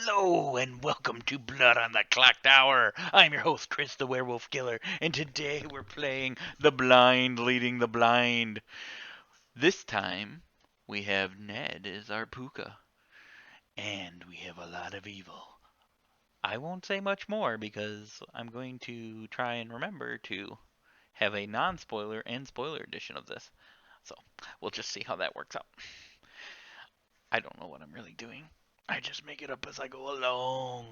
Hello and welcome to Blood on the Clocktower. I'm your host, Chris the Werewolf Killer, and today we're playing The Blind Leading the Blind. This time, we have Ned as our Puka, and we have a lot of evil. I won't say much more because I'm going to try and remember to have a non-spoiler and spoiler edition of this. So, we'll just see how that works out. I don't know what I'm really doing. I just make it up as I go along.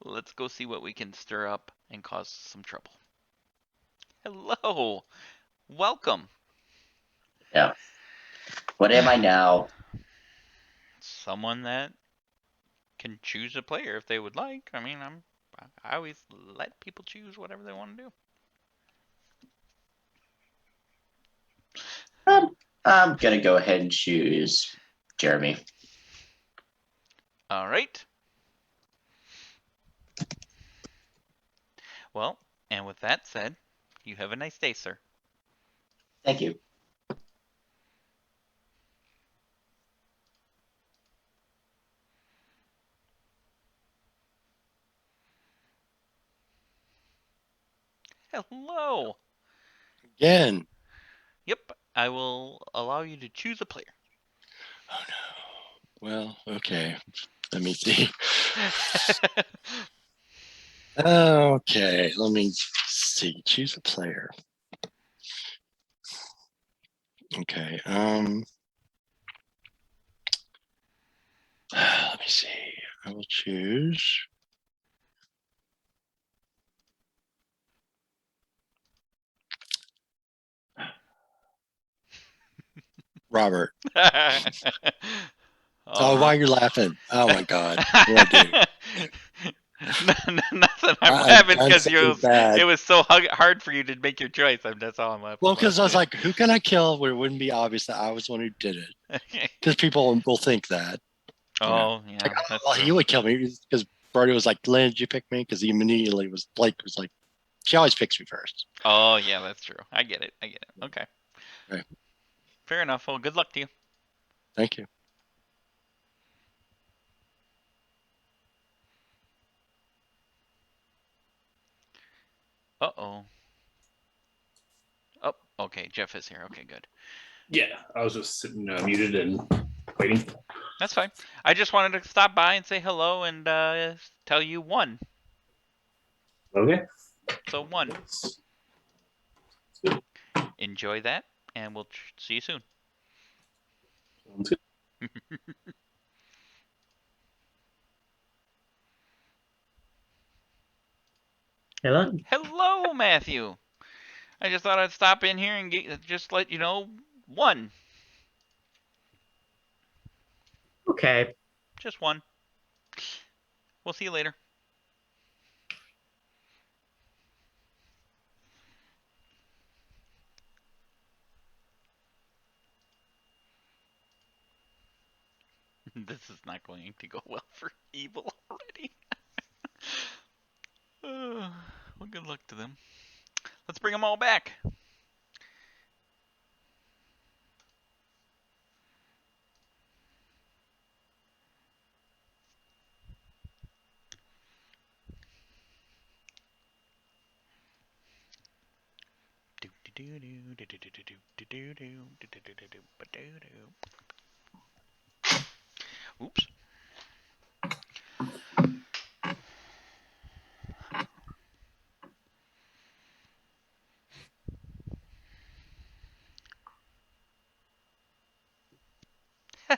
Let's go see what we can stir up and cause some trouble. Hello. Welcome. Yeah. What am I now? Someone that can choose a player if they would like. I mean, I always let people choose whatever they want to do. I'm gonna go ahead and choose Jeremy. All right. Well, and with that said, you have a nice day, sir. Thank you. Hello. Again. Yep, I will allow you to choose a player. Oh no. Well, okay. Let me see. Okay, let me see. Choose a player. Okay. Let me see. I will choose Robert. Oh, why are you laughing? Oh my God. What did I do? Nothing. I'm laughing because it was so hard for you to make your choice. That's all I'm laughing. Well, because I was like, who can I kill where it wouldn't be obvious that I was the one who did it? Because people will think that. Oh, yeah. Like, well, he would kill me because Brody was like, Lynn, did you pick me? Because he immediately was like, she always picks me first. Oh, yeah, that's true. I get it. Okay. Right. Fair enough. Well, good luck to you. Thank you. Uh-oh. Oh, okay. Jeff is here. Okay, good. Yeah, I was just sitting muted and waiting. That's fine. I just wanted to stop by and say hello and tell you one. Okay. So one. Enjoy that, and we'll see you soon. Sounds good. Hello. Hello, Matthew. I just thought I'd stop in here and just let you know one. Okay. Just one. We'll see you later. This is not going to go well for evil already. Well, good luck to them. Let's bring them all back. Oops.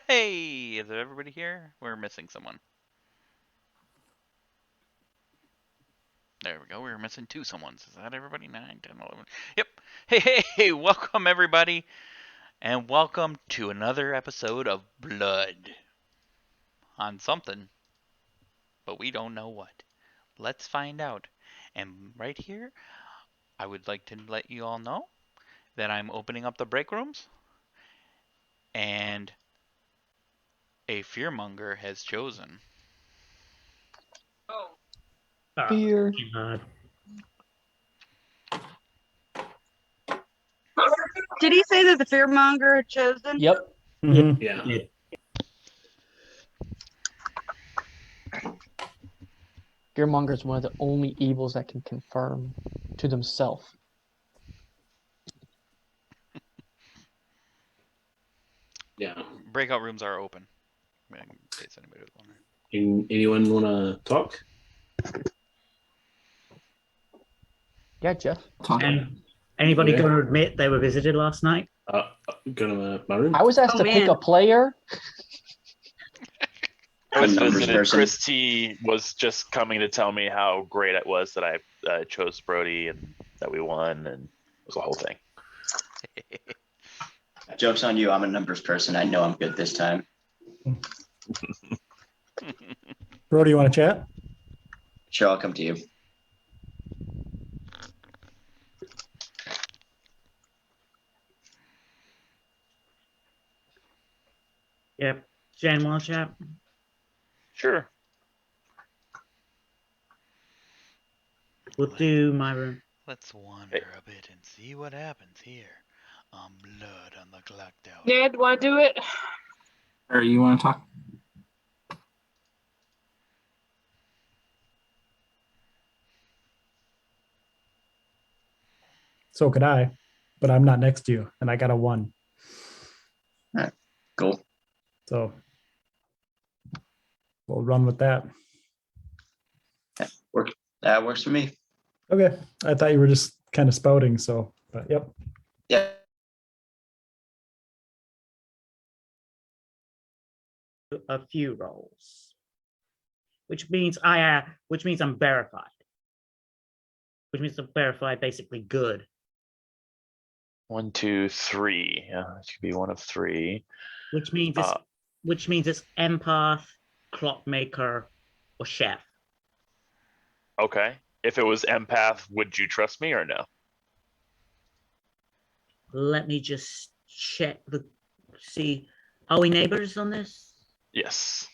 Hey, is everybody here? We're missing someone. There we go. We were missing two someones. Is that everybody? 9, 10, 11. Yep. Hey, welcome everybody. And welcome to another episode of Blood. On something. But we don't know what. Let's find out. And right here, I would like to let you all know that I'm opening up the break rooms. And a fearmonger has chosen. Oh. Fear. Did he say that the fearmonger had chosen? Yep. Yeah. Fearmonger is one of the only evils that can confirm to themselves. Yeah. Breakout rooms are open. In case anybody was wondering. Anyone want to talk? Yeah, Jeff. And anybody Yeah. going to admit they were visited last night? Go to my room. I was asked Oh, to pick man. a player. I was A numbers visited. person. Christy was just coming to tell me how great it was that I chose Brody and that we won, and it was a whole thing. Joke's on you. I'm a numbers person. I know I'm good this time. Brody, you want to chat? Sure, I'll come to you. Yep. Jan, want to chat? Sure. We'll do my room. Let's wander a bit and see what happens here on Blood on the Clocktower. Ned, want to do it? Or you want to talk? So could I, but I'm not next to you, and I got a 1. Cool. So we'll run with that. That works for me. Okay. I thought you were just kind of spouting, so, but yep. Yeah. A few rolls, which means I'm verified. Which means I'm verified basically good. 1, 2, 3. Yeah, it could be one of 3. Which means it's empath, clockmaker, or chef. Okay. If it was empath, would you trust me or no? Let me just check see. Are we neighbors on this? Yes.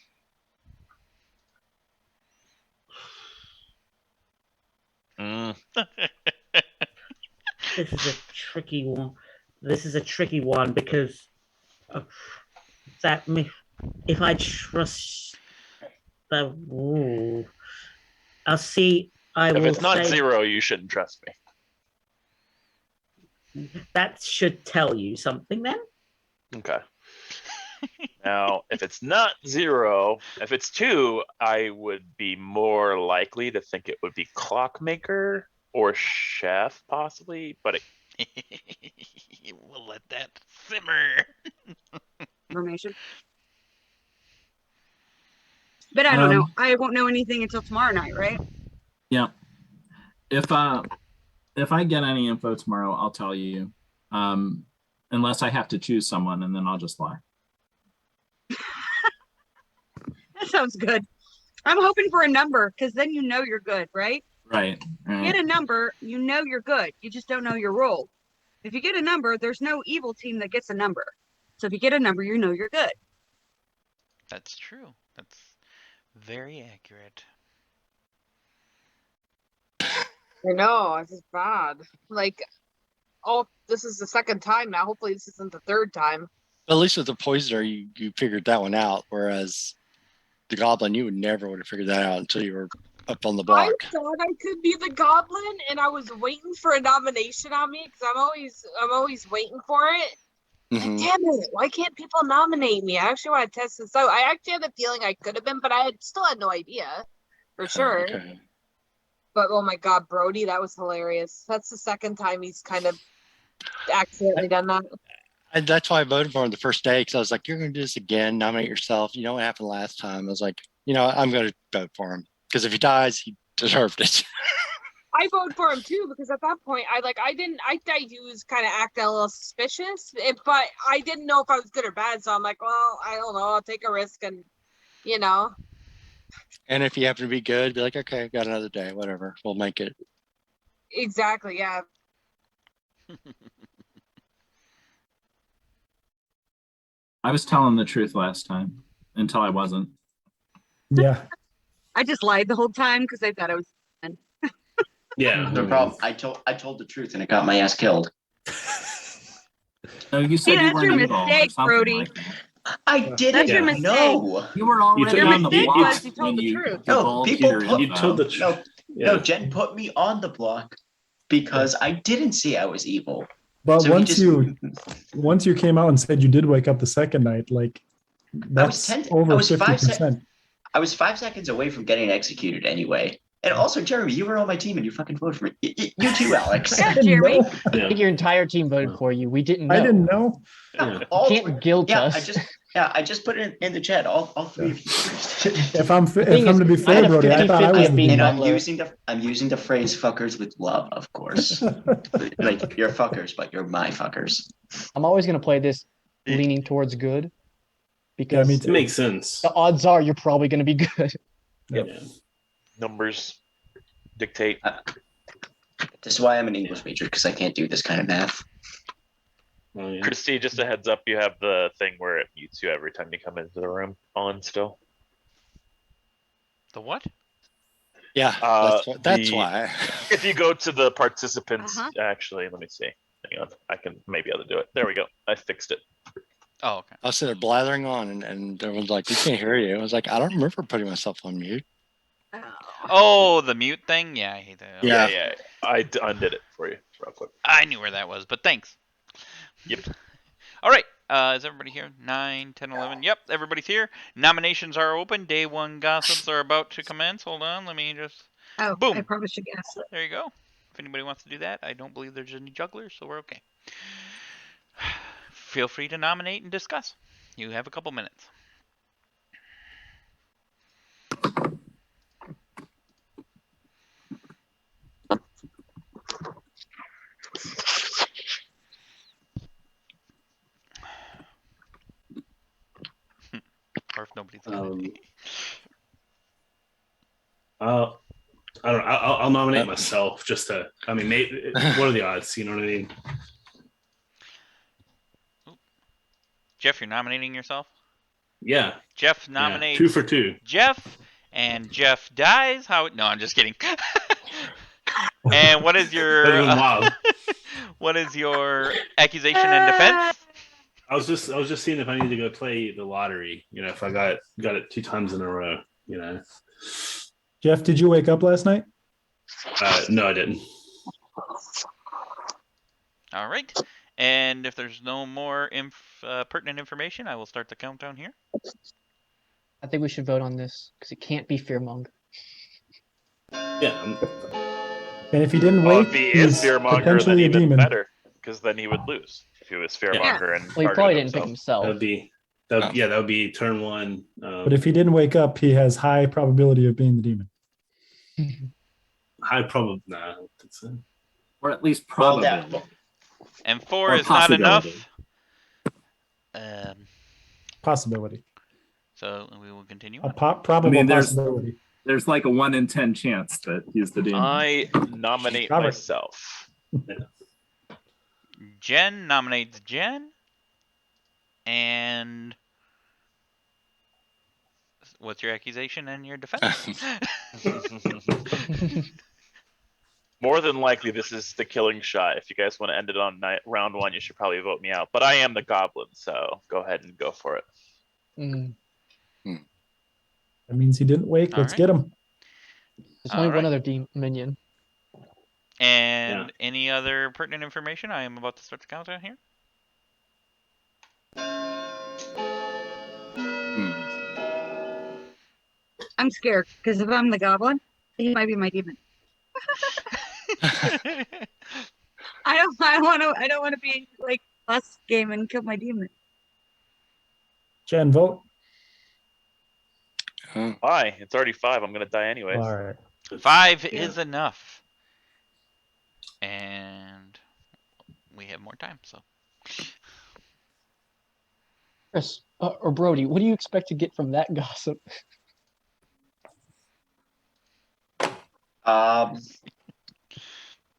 Mm. This is a tricky one. This is a tricky one because if I trust the rule, I'll see. If it's not 0, you shouldn't trust me. That should tell you something then. Okay. Now, if it's not 0, if it's 2, I would be more likely to think it would be clockmaker or chef, possibly. But We'll let that simmer. Information. But I don't know. I won't know anything until tomorrow night, right? Yeah. If I get any info tomorrow, I'll tell you. Unless I have to choose someone, and then I'll just lie. That sounds good. I'm hoping for a number because then you know you're good, right? Right. Get a number, you know you're good. You just don't know your role. If you get a number, there's no evil team that gets a number. So if you get a number, you know you're good. That's true. That's very accurate. I know, this is bad. Like, this is the second time now. Hopefully this isn't the third time. At least with the poisoner, you figured that one out. Whereas the goblin, you would never would have figured that out until you were up on the block. I thought I could be the goblin, and I was waiting for a nomination on me because I'm always waiting for it. Mhm. Damn it! Why can't people nominate me? I actually want to test this out. I actually had a feeling I could have been, but I still had no idea for sure. Okay. But oh my god, Brody, that was hilarious. That's the second time he's kind of accidentally done that. And that's why I voted for him the first day, because I was like, you're going to do this again, nominate yourself. You know what happened last time? I was like, I'm going to vote for him, because if he dies, he deserved it. I voted for him too because at that point I thought he was kind of acting a little suspicious, but I didn't know if I was good or bad. So I'm like, well, I don't know. I'll take a risk and. And if you happen to be good, be like, okay, got another day, whatever, we'll make it. Exactly. Yeah. I was telling the truth last time until I wasn't. Yeah. I just lied the whole time because I thought I was. Yeah. No problem. I told the truth and it got my ass killed. No, you said you that's weren't your evil or mistake, something Brody. like that. I That's your didn't mistake. know. You were already Your on the mistake block was you told when the you truth. No, divulged people your put- You told the info. truth. No, Jen put me on the block because I didn't see I was evil. But So he once just- you came out and said you did wake up the second night, like I was that's 10 over I was 50%. I was 5 seconds away from getting executed anyway. And also, Jeremy, you were on my team and you fucking voted for me. You too, Alex. Yeah, I didn't Jeremy. know. I think your entire team voted for you. We didn't know. I didn't know. Yeah. All Can't guilt yeah, us. I just put it in the chat. All three of you. If I'm thing to be is, I had fair, a Brody, I thought I 50-50 was of the being And demon. Butler. I'm using the phrase "fuckers with love," of course. Like you're fuckers, but you're my fuckers. I'm always going to play this leaning towards good Yeah, because me It too. makes sense. the odds are you're probably going to be good. Yeah. Numbers dictate. This is why I'm an English major, because I can't do this kind of math. Oh, yeah. Christy, just a heads up, you have the thing where it mutes you every time you come into the room on still. The what? Yeah, that's the- why. If you go to the participants, Uh-huh. actually, let me see. Hang on, I can maybe able to do it. There we go. I fixed it. Oh, okay. I was sitting there blathering on, and everyone's like, "We can't hear you." I was like, "I don't remember putting myself on mute." Oh, the mute thing? Yeah, I hate that. Yeah. Yeah. I undid it for you real quick. I knew where that was, but thanks. Yep. All right. Is everybody here? 9, 10, 11. Yep, everybody's here. Nominations are open. Day 1 gossips are about to commence. Hold on. Let me just... Oh, Boom. I probably should guess it. There you go. If anybody wants to do that, I don't believe there's any jugglers, so we're okay. Feel free to nominate and discuss. You have a couple minutes. Or if nobody's listening. I don't know. I'll nominate myself just to. I mean, maybe, what are the odds? You know what I mean? Jeff, you're nominating yourself? Yeah. Jeff Yeah. nominates 2 for 2. Jeff, and Jeff dies. How? No, I'm just kidding. And what is your That'd been wild. what is your accusation and defense? I was just seeing if I need to go play the lottery. You know, if I got it 2 times in a row. You know. Jeff, did you wake up last night? No, I didn't. All right. And if there's no more pertinent information, I will start the countdown here. I think we should vote on this because it can't be fearmonger. Yeah. And if he didn't Well, wake, if he is he's fearmonger, then potentially a even demon. better, because then he would lose if he was fearmonger and Well, he targeted probably didn't pick himself. himself. That would be turn 1. But if he didn't wake up, he has high probability of being the demon. high probably, nah, I don't think so. Or at least Well, probably. And 4 Or is not enough. possibility. Possibility. So we will continue. A On. probable there's- possibility. There's like a 1 in 10 chance that he's the demon. I nominate Covered. myself. Jen nominates Jen. And what's your accusation and your defense? More than likely, this is the killing shot. If you guys want to end it on round 1, you should probably vote me out. But I am the goblin, so go ahead and go for it. Mm. That means he didn't wake. All Let's right. get him. There's only All one right. other minion. And any other pertinent information? I am about to start the countdown here. I'm scared because if I'm the goblin, he might be my demon. I don't want to be like last game and kill my demon. Jen, vote. Why? It's already 5. I'm gonna die anyways. All right. 5 Yeah. is enough. And we have more time, so. Chris or Brody, what do you expect to get from that gossip?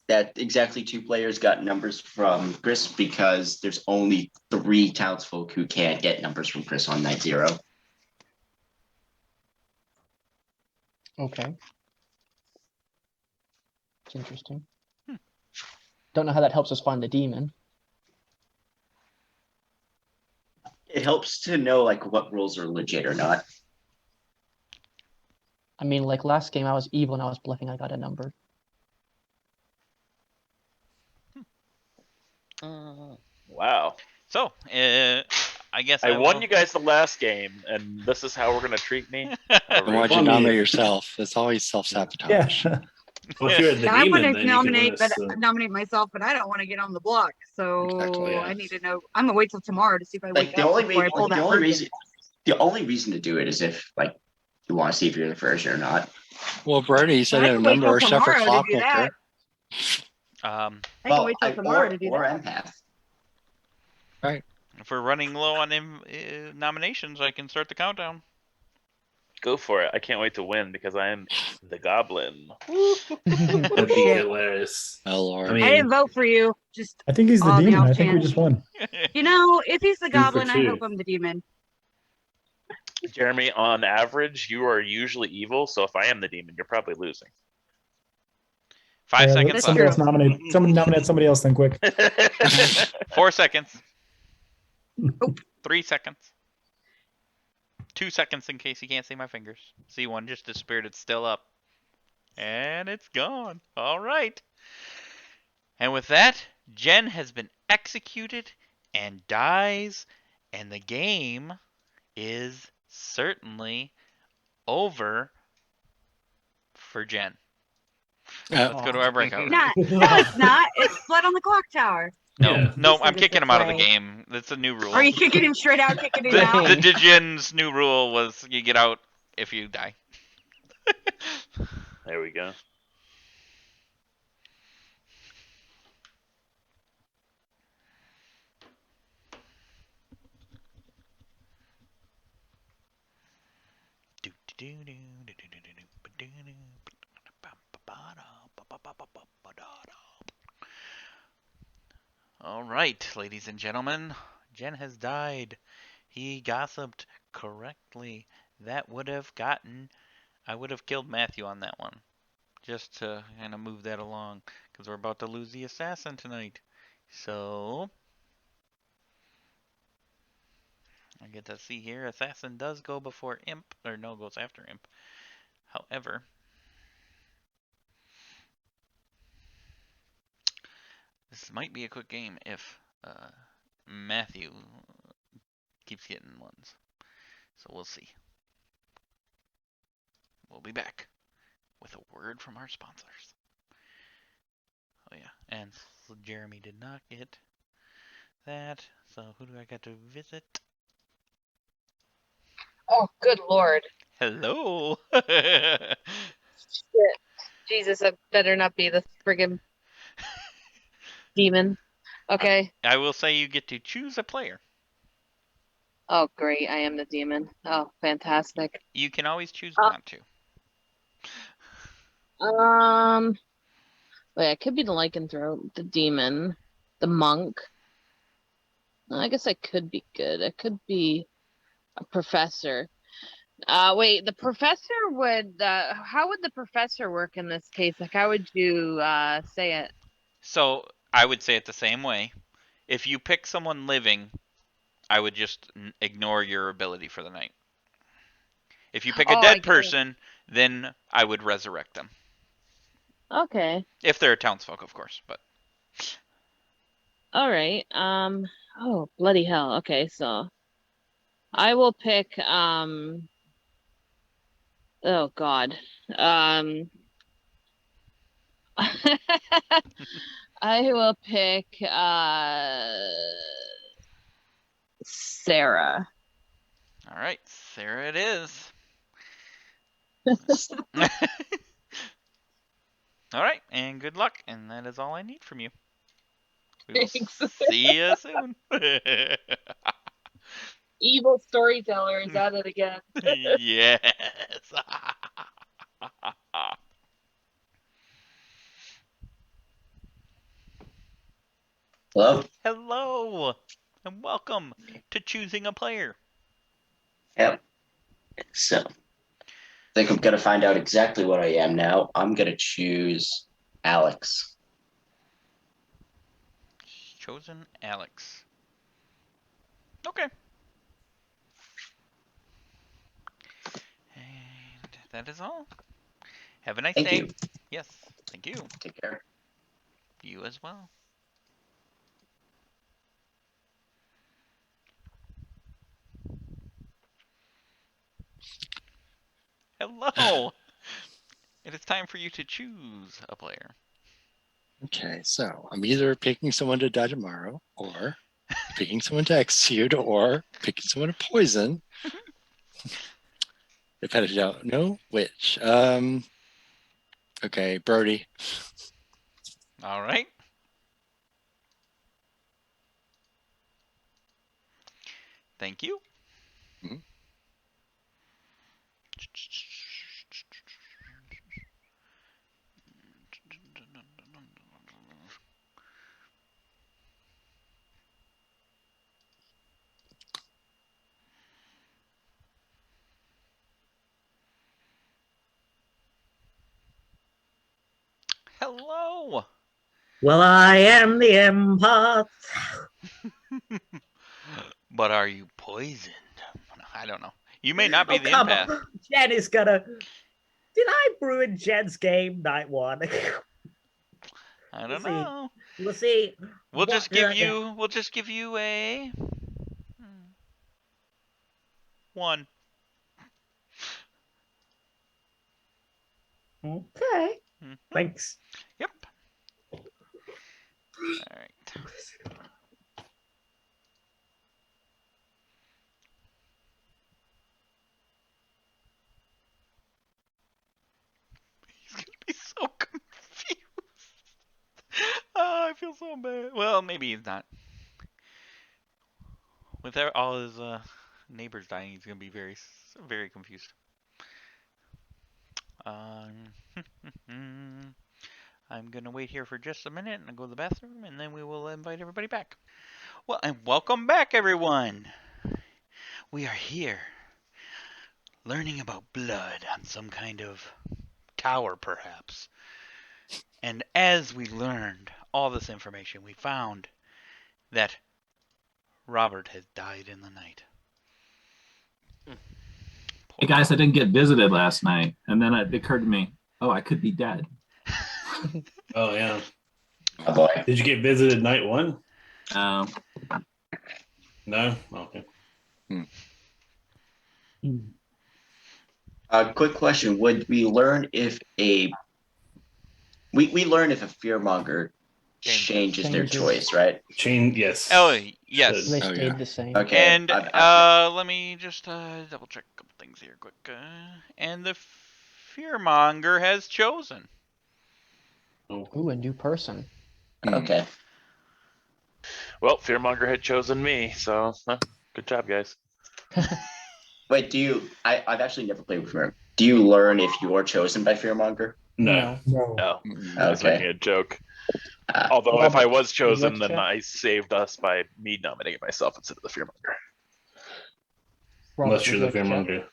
That exactly 2 players got numbers from Chris because there's only 3 townsfolk who can't get numbers from Chris on night 0. Okay. It's interesting. Don't know how that helps us find the demon. helps to know like what rules are legit or not. I mean, like last game, I was evil and I was bluffing. I got a number. Wow. So, I guess I won will... you guys the last game, and this is how we're gonna treat me. And why'd you Funny. nominate yourself? It's always self-sabotage. Yeah. Well, if you're the Yeah, I want demon, to then you can win nominate, us. but nominate myself, but I don't want to get on the block. So Exactly, yeah. I need to know. I'm gonna wait till tomorrow to see if I Like wake the up only before I pull the that only verdict. reason the only reason to do it is if like you want to see if you're the version or not. Well, Brody said I a can wait number till or stuff for tomorrow to do that. Clockmaker. I can wait till tomorrow to do or that. empath. Right. If we're running low on nominations, I can start the countdown. Go for it. I can't wait to win because I am the goblin. That'd be Shit. hilarious. Oh Lord. I I mean, didn't vote for you. Just I think he's the on the demon. off I think we chance. just won. You know, if he's the 2 for goblin, I 2. hope I'm the demon. Jeremy, on average, you are usually evil, so if I am the demon, you're probably losing. 5 seconds That's Somebody left. else nominate. Somebody nominate somebody else then quick. 4 seconds. Nope. 3 seconds. 2 seconds in case you can't see my fingers. See, one just disappeared. It's still up. And it's gone. All right. And with that, Jen has been executed and dies, and the game is certainly over for Jen. Let's go to our breakout room. No, it's not. It's blood on the clock tower. No, Yeah. no, Just I'm like kicking it's him out of the way. game. That's a new rule. Are you kicking him straight out, kicking him The out? Jen's new rule was you get out if you die. There we go. All right, ladies and gentlemen, Jen has died. He gossiped correctly. That would have gotten. I would have killed Matthew on that one, just to kind of move that along, because we're about to lose the assassin tonight. So I get to see here, assassin does go before imp, or no, goes after imp. However, this might be a quick game if Matthew keeps getting ones. So we'll see. We'll be back with a word from our sponsors. Oh yeah, and so Jeremy did not get that. So who do I got to visit? Oh, good lord. Hello. Shit. Jesus, I better not be the friggin' demon. Okay. I will say you get to choose a player. Oh, great. I am the demon. Oh, fantastic. You can always choose not to. Wait, I could be the lycanthrope, the demon, the monk. I guess I could be good. I could be a professor. Wait, the professor would, how would the professor work in this case? Like, how would you, say it? So I would say it the same way. If you pick someone living, I would just ignore your ability for the night. If you pick a dead person, then I would resurrect them. Okay. If they're a townsfolk, of course, but. All right. Oh, bloody hell. Okay, so I will pick, oh God. I will pick, Sarah. All right, Sarah it is. All right, and good luck, and that is all I need from you. We will see you soon. Evil storyteller is at it again. Yes. Hello? Hello, and welcome to choosing a player. Yep. So I think I'm gonna find out exactly what I am now. I'm gonna choose Alex. Chosen Alex. Okay. that is all. Have a nice Thank day. you. Yes, thank you. Take care. You as well. Hello. It is time for you to choose a player. Okay, so I'm either picking someone to die tomorrow, or picking someone to execute, or picking someone to poison. If I don't know which. Okay, Brody. All right. Thank you. Mhm. Hello. Well, I am the empath. But are you poisoned? I don't know. You may not be Oh, the come empath. on. Jen is gonna. Did I ruin Jen's game night one? I We'll don't see. know. We'll see. We'll What just did give I get? you. We'll just give you a 1. Okay. Mhm. Thanks. Yep. All right. He's gonna be so confused. Oh, I feel so bad. Well, maybe he's not. With all his neighbors dying, he's gonna be very confused. I'm gonna wait here for just a minute and go to the bathroom, and then we will invite everybody back. Well, and welcome back, everyone. We are here, learning about blood on some kind of tower, perhaps. And as we learned all this information, we found that Robert has died in the night. Hey guys, I didn't get visited last night, and then it occurred to me, oh, I could be dead. Oh yeah. Oh boy. Did you get visited night one? Um, No. Okay. Quick question: would we learn if we learn if a fearmonger changes their Changes. choice, right? Yes. Oh, yes. Should. They Oh, stayed yeah. the same. Okay. And let me just double check a couple things here quick. And the fearmonger has chosen. Ooh, a new person. Okay. Well, Fearmonger had chosen me, so good job, guys. Wait, do you? I've actually never played with Fear. Do you learn if you're chosen by Fearmonger? No. No. No, Mm-mm. I was Okay. making a joke. Ah. Although if I Robert, was chosen, let's then check. I saved us by me nominating myself instead of the Fearmonger. Robert, Unless you're would the you like to fearmonger.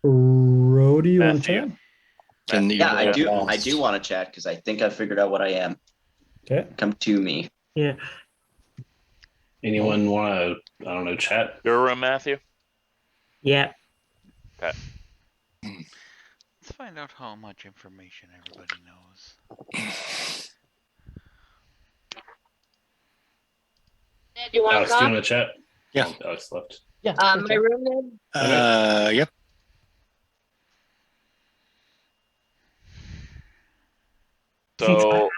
Rody, you want to Matthew. chat? Can the Yeah, I evil do. I boss- do want to chat because I think I figured out what I am. Okay. Come to me. Yeah. Anyone want to, I don't know, chat? Your room, Matthew? Yeah. Okay. Let's find out how much information everybody knows. Do you want Alex, to do you talk? want to chat? Yeah. Oh, Alex left. Yeah. My okay. room name? Yep. Since So,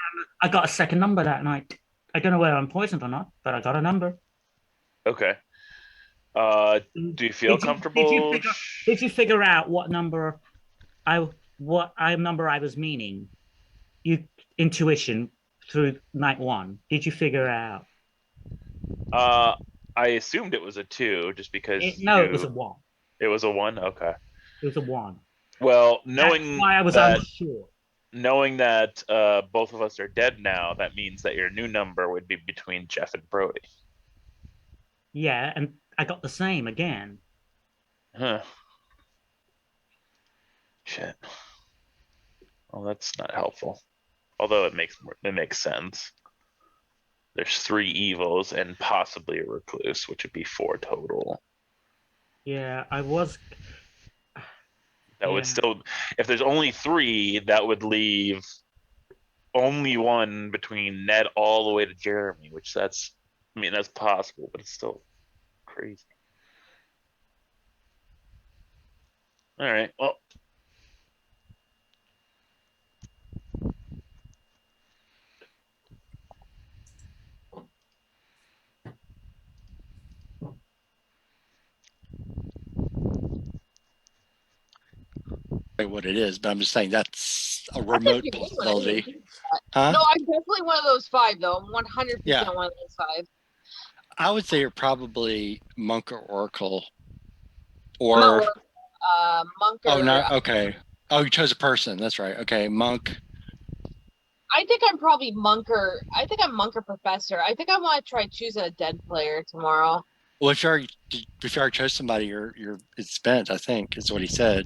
I got a second number that night. I don't know whether I'm poisoned or not, but I got a number. okay. Do you feel comfortable? Did you figure out what number I was meaning? You intuition through night one. Did you figure it out? I assumed it was a 2 just because No, it was a 1. It was a 1? Okay. It was a 1. Well, That's knowing why I was that unsure. both of us are dead now, that means that your new number would be between Jeff and Brody. Yeah, and I got the same again. Huh. Shit. Well, that's not helpful. Although it makes sense. There's 3 evils and possibly a recluse, which would be 4 total. Yeah, I was. That would Yeah. still, if there's only 3, that would leave only 1 between Ned all the way to Jeremy, which that's possible, but it's still crazy. All right, well. What it is, but I'm just saying that's a I could remote be one. I didn't possibility. think Huh? No, I'm definitely one of those 5 though. I'm 100% Yeah. one of those 5. I would say you're probably monk or oracle, I'm not or monk oh or no, okay. Oh, you chose a person. That's right. Okay, monk. I think I'm probably monk or I think I'm monk or professor. I think I want to try choosing a dead player tomorrow. Well, if you already chose somebody, it's spent. I think is what he said.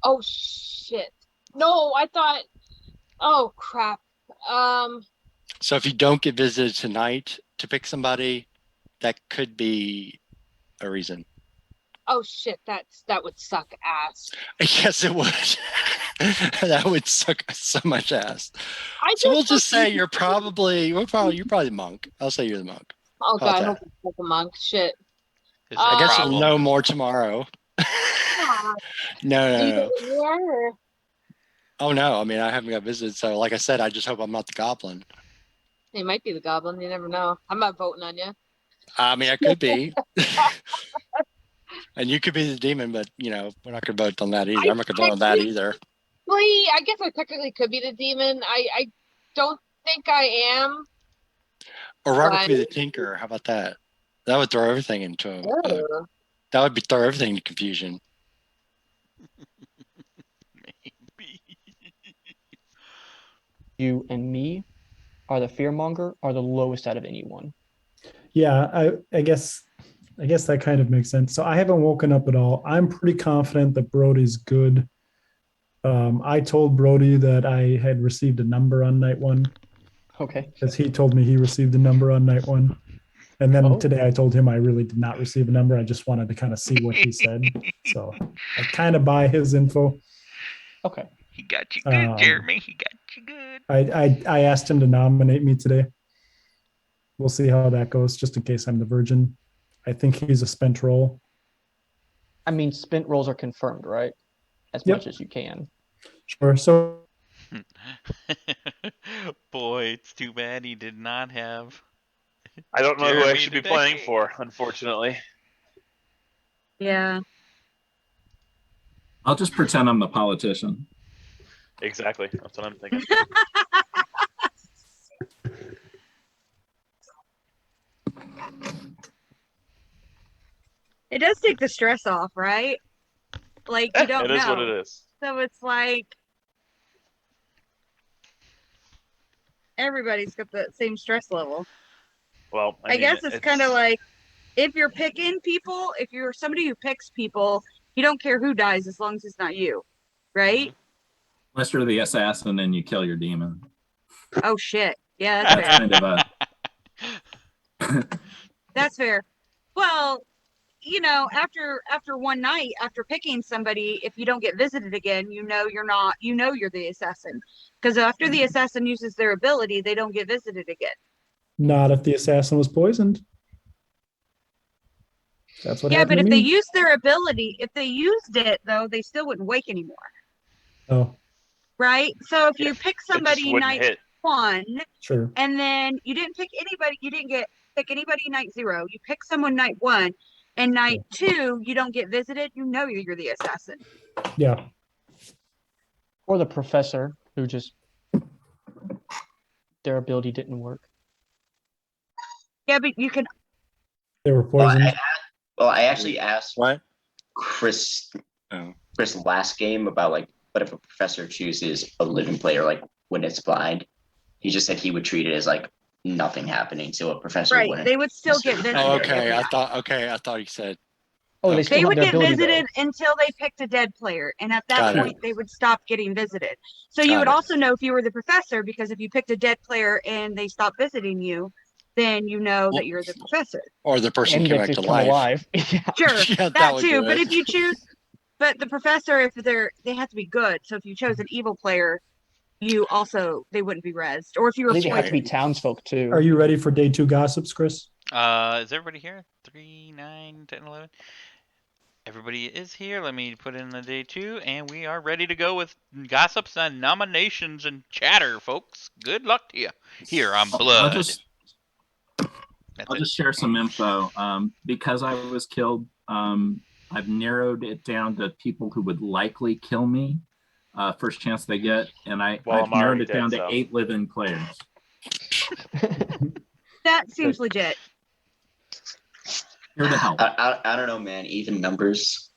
Oh shit. No, I thought oh crap. So if you don't get visited tonight to pick somebody, that could be a reason. Oh shit, that would suck ass. Yes, it would. That would suck so much ass. I So we'll just just say you're probably the monk. I'll say you're the monk. Oh How about god, I that? hope it's like a monk. Shit. Is there I a guess we'll problem? know more tomorrow. God. No. Do you think you are? Or... Oh no, I mean I haven't got visited, so like I said, I just hope I'm not the goblin. You might be the goblin. You never know. I'm not voting on you. I mean I could be. And you could be the demon, but we're not gonna vote on that either. I'm not gonna vote on that either. I guess I technically could be the demon. I don't think I am. Or Robert But- could be the tinker. How about that? That would throw everything into Oh. that would throw everything into confusion. Maybe. You and me are the fearmonger are the lowest out of anyone. Yeah, I guess that kind of makes sense. So I haven't woken up at all. I'm pretty confident that Brody's good. I told Brody that I had received a number on night 1 Okay. because he told me he received a number on night 1. And then Oh. today I told him I really did not receive a number. I just wanted to kind of see what he said. So I kind of buy his info. Okay. He got you good, Jeremy. He got you good. I asked him to nominate me today. We'll see how that goes, just in case I'm the virgin. I think he's a spent roll. I mean, spent rolls are confirmed, right? As Yep. much as you can. Sure. So Boy, it's too bad he did not have. I don't know who I Jeremy should be today. playing for, unfortunately. Yeah. I'll just pretend I'm the politician. Exactly. That's what I'm thinking. It does take the stress off, right? Like you don't It is know. what it is. So it's like everybody's got the same stress level. Well, I guess it's kind of like if you're picking people, if you're somebody who picks people, you don't care who dies as long as it's not you, right? Unless you're the assassin and you kill your demon. Oh shit. Yeah, that's That's fair. kind of a That's fair. Well, after one night, after picking somebody, if you don't get visited again, you're the assassin. Because after the assassin uses their ability, they don't get visited again. not if the assassin was poisoned. That's what Yeah, happened but to if they me. use their ability, if they used it though, they still wouldn't wake anymore. Oh, Right? So if you pick It just somebody wouldn't night hit. 1 sure. and then you didn't pick anybody, pick anybody night 0, you pick someone night 1, and night 2 you don't get visited, you're the assassin. Yeah. Or the professor who just their ability didn't work. Yeah, but you can. They were poisoned. Well, I actually asked What? Chris Oh. last game about what if a professor chooses a living player when it's blind? He just said he would treat it as nothing happening, so a professor Right, wouldn't. they would still get visited. Oh, okay. every I night. thought he said. Oh, they Okay. still They have would their get ability, visited until they picked a dead player, and at that Got it. point, they would stop getting visited. So you Got would it. also know if you were the professor, because if you picked a dead player and they stopped visiting you, then you know that you're the professor. Or the person and came if back they to come life. alive. Yeah. Sure, Yeah, that would too. do But it. if you choose, But the professor, if they have to be good. So if you chose an evil player, they wouldn't be rezzed. Or if you I were think they have to be poisoned. townsfolk too. Are you ready for day 2 gossips, Chris? Is everybody here? 3, 9, 10, 11. Everybody is here. Let me put in the day 2, and we are ready to go with gossips and nominations and chatter, folks. Good luck to you. Here on Blood. I'll just share some info. Because I was killed, I've narrowed it down to people who would likely kill me first chance they get, and I've narrowed it down to 8 living players. That seems legit. Here to help. I don't know, man. Even numbers.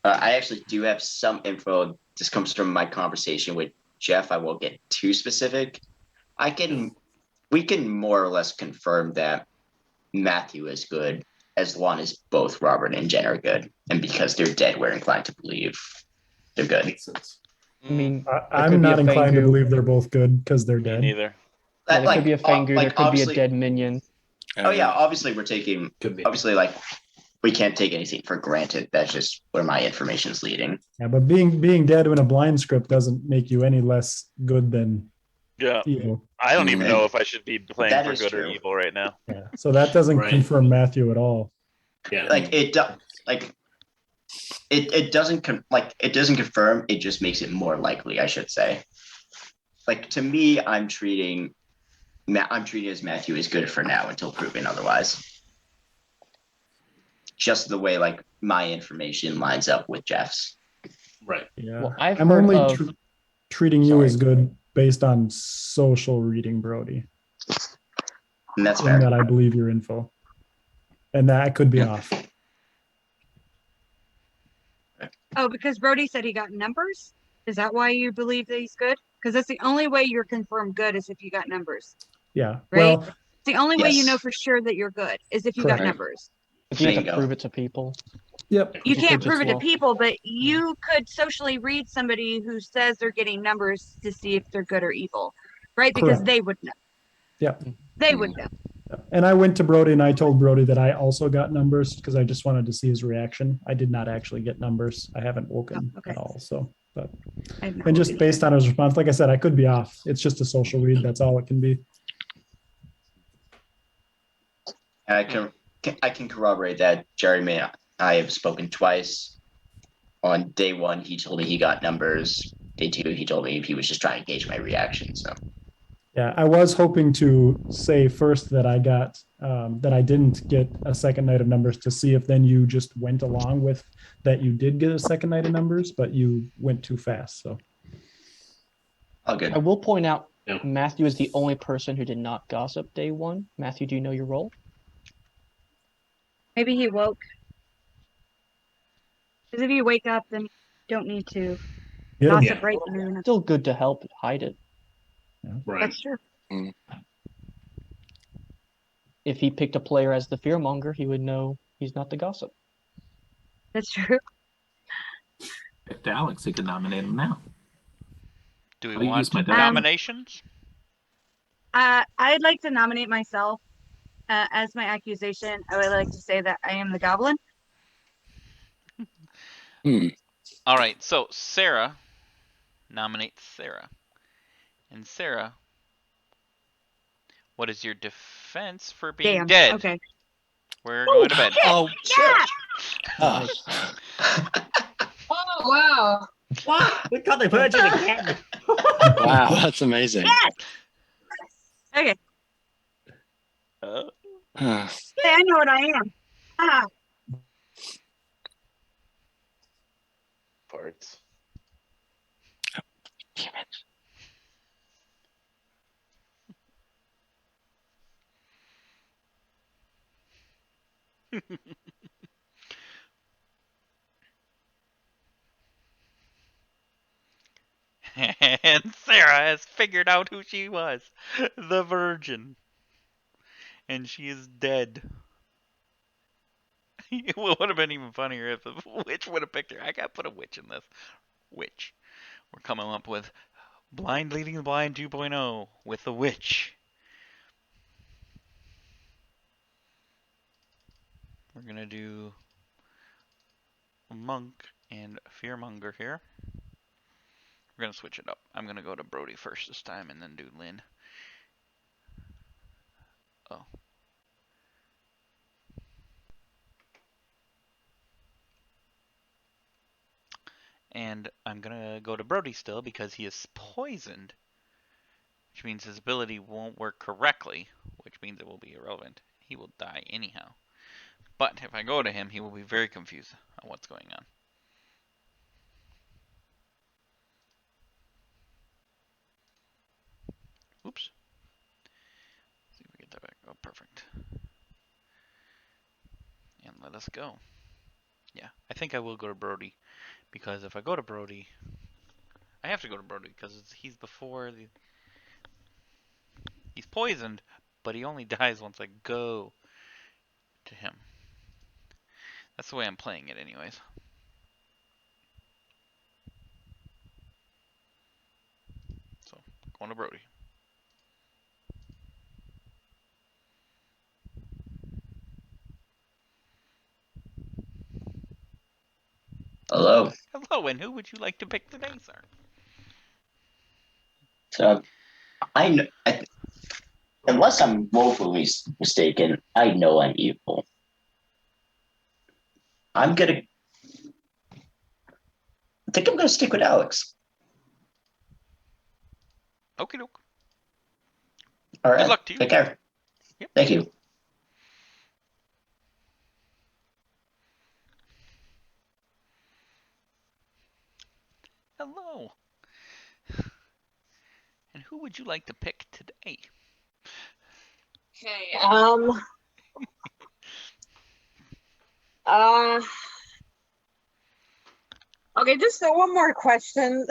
I actually do have some info. This comes from my conversation with Jeff. I won't get too specific. We can more or less confirm that Matthew is good as long as both Robert and Jen are good. And because they're dead, we're inclined to believe they're good. Makes sense. I mean, I'm not inclined to believe they're both good because they're dead. Neither. Yeah, there could be a Fangu, there could be a dead minion. Oh yeah, obviously we're taking, obviously like, we can't take anything for granted. That's just where my information is leading. Yeah, but being dead in a blind script doesn't make you any less good than evil. I don't even know if I should be playing That for is good true. or evil right now. Yeah. So that doesn't confirm Matthew at all. Yeah. It doesn't confirm. It just makes it more likely, I should say. Like to me, I'm treating as Matthew is good for now until proven otherwise. Just the way like my information lines up with Jeff's. Right. Yeah. Well, I'm only treating you as good based on social reading, Brody. And that's in fair. that I believe your info. And that could be off. Oh, because Brody said he got numbers? Is that why you believe that he's good? Because that's the only way you're confirmed good is if you got numbers. Yeah. Right? Well, it's the only way you yes. know for sure that you're good is if you got numbers. But you have to Bingo. prove it to people. Yep. You can't could prove it just, to well- people, but you could socially read somebody who says they're getting numbers to see if they're good or evil, right? Because Correct. they would know. Yep. They would know. And I went to Brody and I told Brody that I also got numbers because I just wanted to see his reaction. I did not actually get numbers. I haven't woken at all. So, but and just based on his response, like I said, I could be off. It's just a social read. That's all it can be. I can corroborate that. Jeremy and I have spoken twice. On day 1, he told me he got numbers. Day 2, he told me he was just trying to gauge my reaction. So Yeah, I was hoping to say first that I got that I didn't get a second night of numbers to see if then you just went along with that you did get a second night of numbers, but you went too fast. So all good. I will point out Yeah. Matthew is the only person who did not gossip day 1. Matthew, do you know your role? Maybe he woke. Because if you wake up, then you don't need to gossip right then. Still good to help hide it. Right. That's true. If he picked a player as the fearmonger, he would know he's not the gossip. That's true. Picked Alex, he could nominate him now. Do we I'll want use my nominations? I'd like to nominate myself as my accusation. I would like to say that I am the goblin. All right, so Sarah nominates Sarah. And Sarah, what is your defense for being Damn. dead? Okay. We're going to bed. Oh, Yeah. Oh, wow. What? We got the virgin again. wow, that's amazing. Okay. Huh. Yeah, I know what I am. Ah. Parts. Damn it. And Sarah has figured out who she was. The virgin. And she is dead. It would have been even funnier if the witch would have picked her. I gotta put a witch in this. Witch. We're coming up with Blind Leading the Blind 2.0 with the witch. We're gonna do monk and fearmonger here. We're gonna switch it up. I'm gonna go to Brody first this time, and then do Lynn. Oh. And I'm gonna go to Brody still because he is poisoned, which means his ability won't work correctly, which means it will be irrelevant. He will die anyhow. But if I go to him, he will be very confused on what's going on. Oops. Let's see if we get that back. Oh, perfect. And let us go. Yeah, I think I will go to Brody, because if I go to Brody, I have to go to Brody because he's before the... He's poisoned, but he only dies once I go to him. That's the way I'm playing it anyways. So, going to Brody. Hello. Hello, and who would you like to pick today, sir? So, unless I'm woefully mistaken, I know I'm evil. I think I'm gonna stick with Alex. Okie doke. All right. Good luck to you. Take care. Yep. Thank you. Hello. And who would you like to pick today? Okay. Okay, just one more question.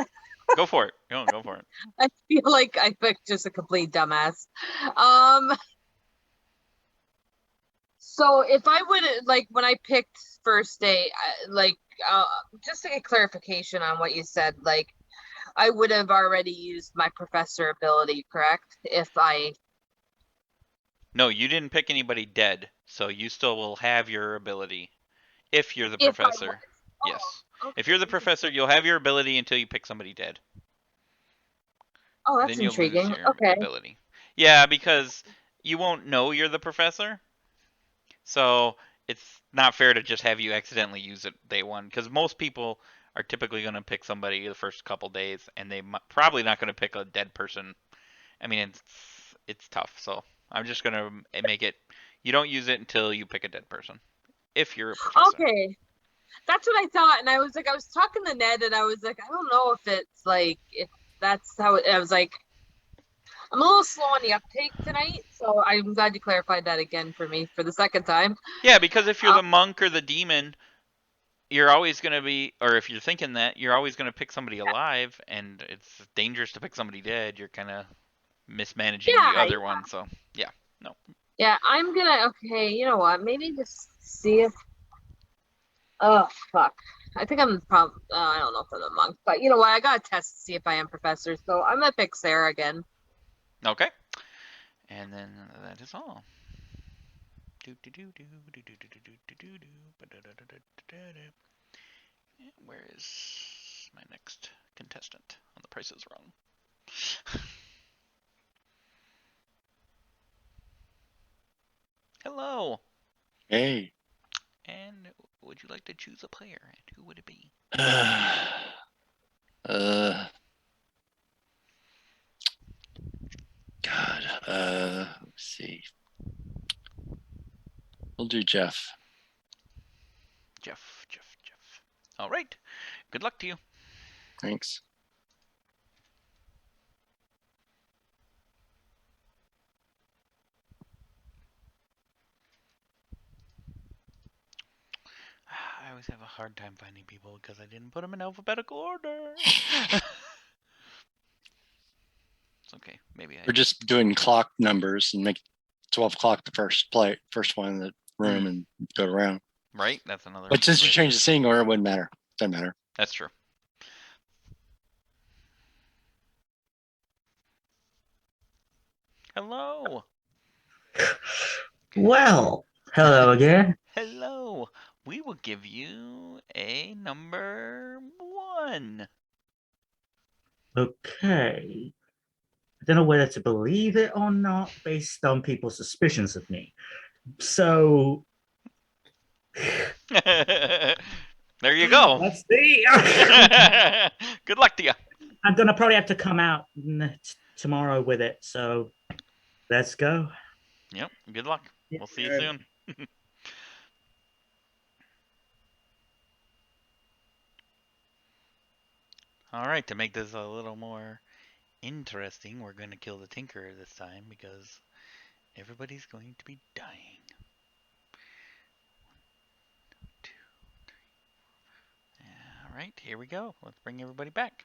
Go for it. Go for it. I feel like I picked just a complete dumbass. So if I would when I picked first day, just to get clarification on what you said, I would have already used my professor ability, correct? No, you didn't pick anybody dead, so you still will have your ability if you're the professor. Yes. Okay. If you're the professor, you'll have your ability until you pick somebody dead. Oh, that's then you'll intriguing. lose your Okay. ability. Yeah, because you won't know you're the professor. So it's not fair to just have you accidentally use it day one, because most people are typically going to pick somebody the first couple days, and they probably not going to pick a dead person. I mean, it's tough. So I'm just going to make it, you don't use it until you pick a dead person, if you're a professor. Okay. That's what I thought, and I was talking to Ned, and I was like, I don't know if it's if that's how it. I was like, I'm a little slow on the uptake tonight, so I'm glad you clarified that again for me for the second time. Yeah, because if you're the monk or the demon, you're always going to be, or if you're thinking that, you're always going to pick somebody alive, and it's dangerous to pick somebody dead. You're kind of mismanaging the other one, so yeah, no. Yeah, I'm gonna, okay, you know what, maybe just see if, oh, fuck. I think I'm probably, I don't know if I'm a monk, but you know what, I gotta test to see if I am professor, so I'm gonna pick Sarah again. Okay. And then that is all. Where is my next contestant on The Price is Wrong? Hello. Hey. And would you like to choose a player, and who would it be? God. Let's see. We'll do Jeff. Jeff. All right. Good luck to you. Thanks. I always have a hard time finding people because I didn't put them in alphabetical order. It's okay. Maybe We're just doing clock numbers and make 12 o'clock the first one in the room and go around. Right? That's another. But since you changed the singing order, it wouldn't matter. Doesn't matter. That's true. Hello. Well, hello again. Hello. We will give you a number 1. Okay. I don't know whether to believe it or not based on people's suspicions of me. So There you go. let's see. Good luck to you. I'm gonna probably have to come out tomorrow with it. So let's go. Yep. Good luck. We'll see you soon. All right. To make this a little more interesting, we're going to kill the Tinker this time because everybody's going to be dying. 1, 2, 3. All right. Here we go. Let's bring everybody back.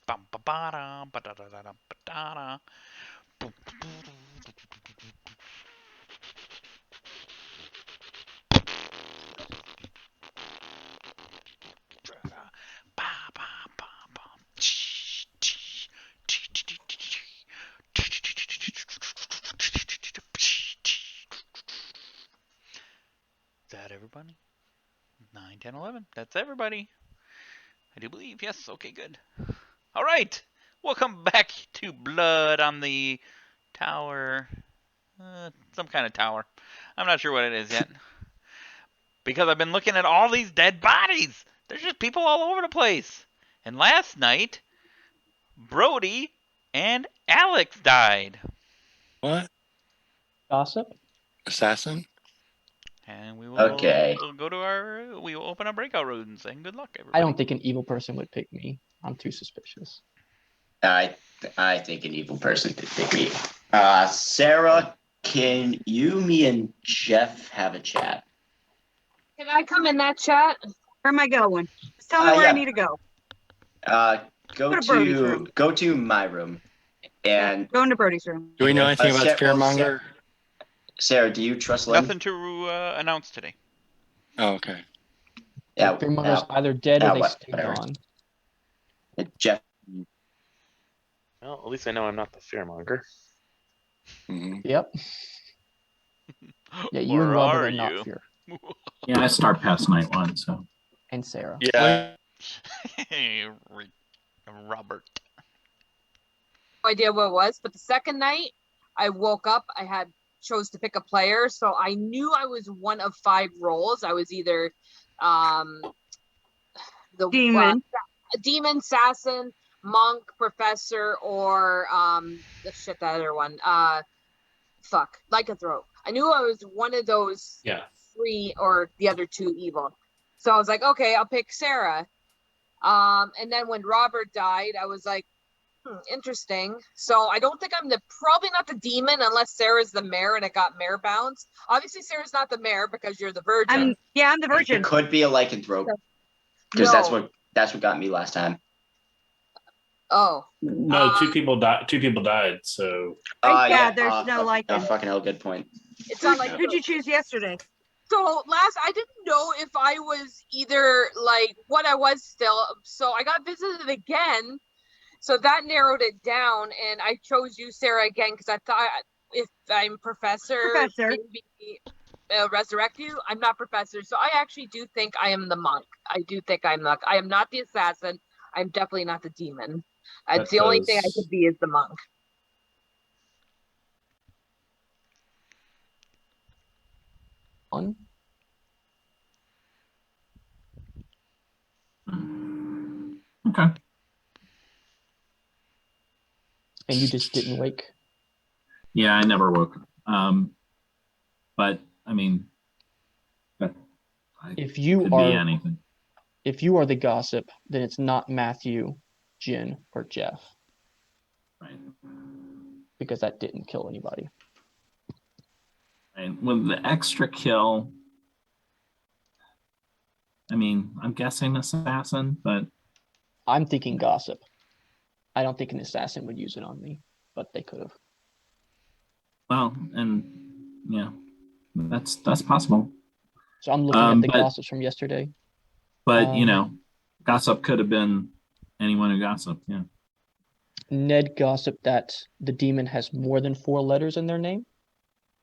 Bum ba ba da ba da da da da ba da da. Is that everybody? 9, 10, 11. That's everybody. I do believe. Yes. Okay, good. All right. Welcome back to Blood on the Tower. Some kind of tower. I'm not sure what it is yet. Because I've been looking at all these dead bodies. There's just people all over the place. And last night, Brody and Alex died. What? Gossip? Assassin? And we will go to we will open our breakout rooms. And good luck, everybody. I don't think an evil person would pick me. I'm too suspicious. I think an evil person could pick me. Sarah, can you, me, and Jeff have a chat? Can I come in that chat? Where am I going? Just tell me where I need to go. Go to my room. And go into Brody's room. Do we know anything about Fearmonger? Sarah, do you trust Lynn? Nothing to announce today. Oh, okay. Yeah, Fearmonger's either dead or they stay gone. Jeff. Well, at least I know I'm not the fearmonger. Mm-hmm. Yep. Yeah, you and Robert are not fear. Yeah, I start past night 1, so. And Sarah. Yeah. Robert. No idea what it was, but the second night I woke up, I chose to pick a player, so I knew I was one of 5 roles. I was either the demon, assassin, monk, professor, or the other one. Lycanthrope. I knew I was one of those 3 or the other 2 evil. So I was like, okay, I'll pick Sarah. And then when Robert died, I was like, interesting. So I don't think I'm probably not the demon unless Sarah's the mayor and it got mayor bounce. Obviously, Sarah's not the mayor because you're the virgin. I'm the virgin. It could be a lycanthrope because that's what got me last time. Oh no, 2 people died. 2 people died. So there's no lycan. Fucking hell, good point. It's not like who'd you choose yesterday? So I didn't know if I was either like what I was still. So I got visited again. So that narrowed it down, and I chose you, Sarah, again because I thought if I'm professor, maybe resurrect you. I'm not professor, so I actually do think I am the monk. I do think I am not the assassin. I'm definitely not the demon. It's the only thing I could be is the monk. On. Okay. And you just didn't wake? Yeah, I never woke. But I mean, if you could are be anything. If you are the gossip, then it's not Matthew, Jen, or Jeff. Right. Because that didn't kill anybody. Right. With the extra kill, I mean, I'm guessing assassin, but I'm thinking gossip. I don't think an assassin would use it on me, but they could have. Well, and yeah, that's possible. So I'm looking at the gossips from yesterday. But gossip could have been anyone who gossiped. Yeah. Ned gossiped that the demon has more than 4 letters in their name,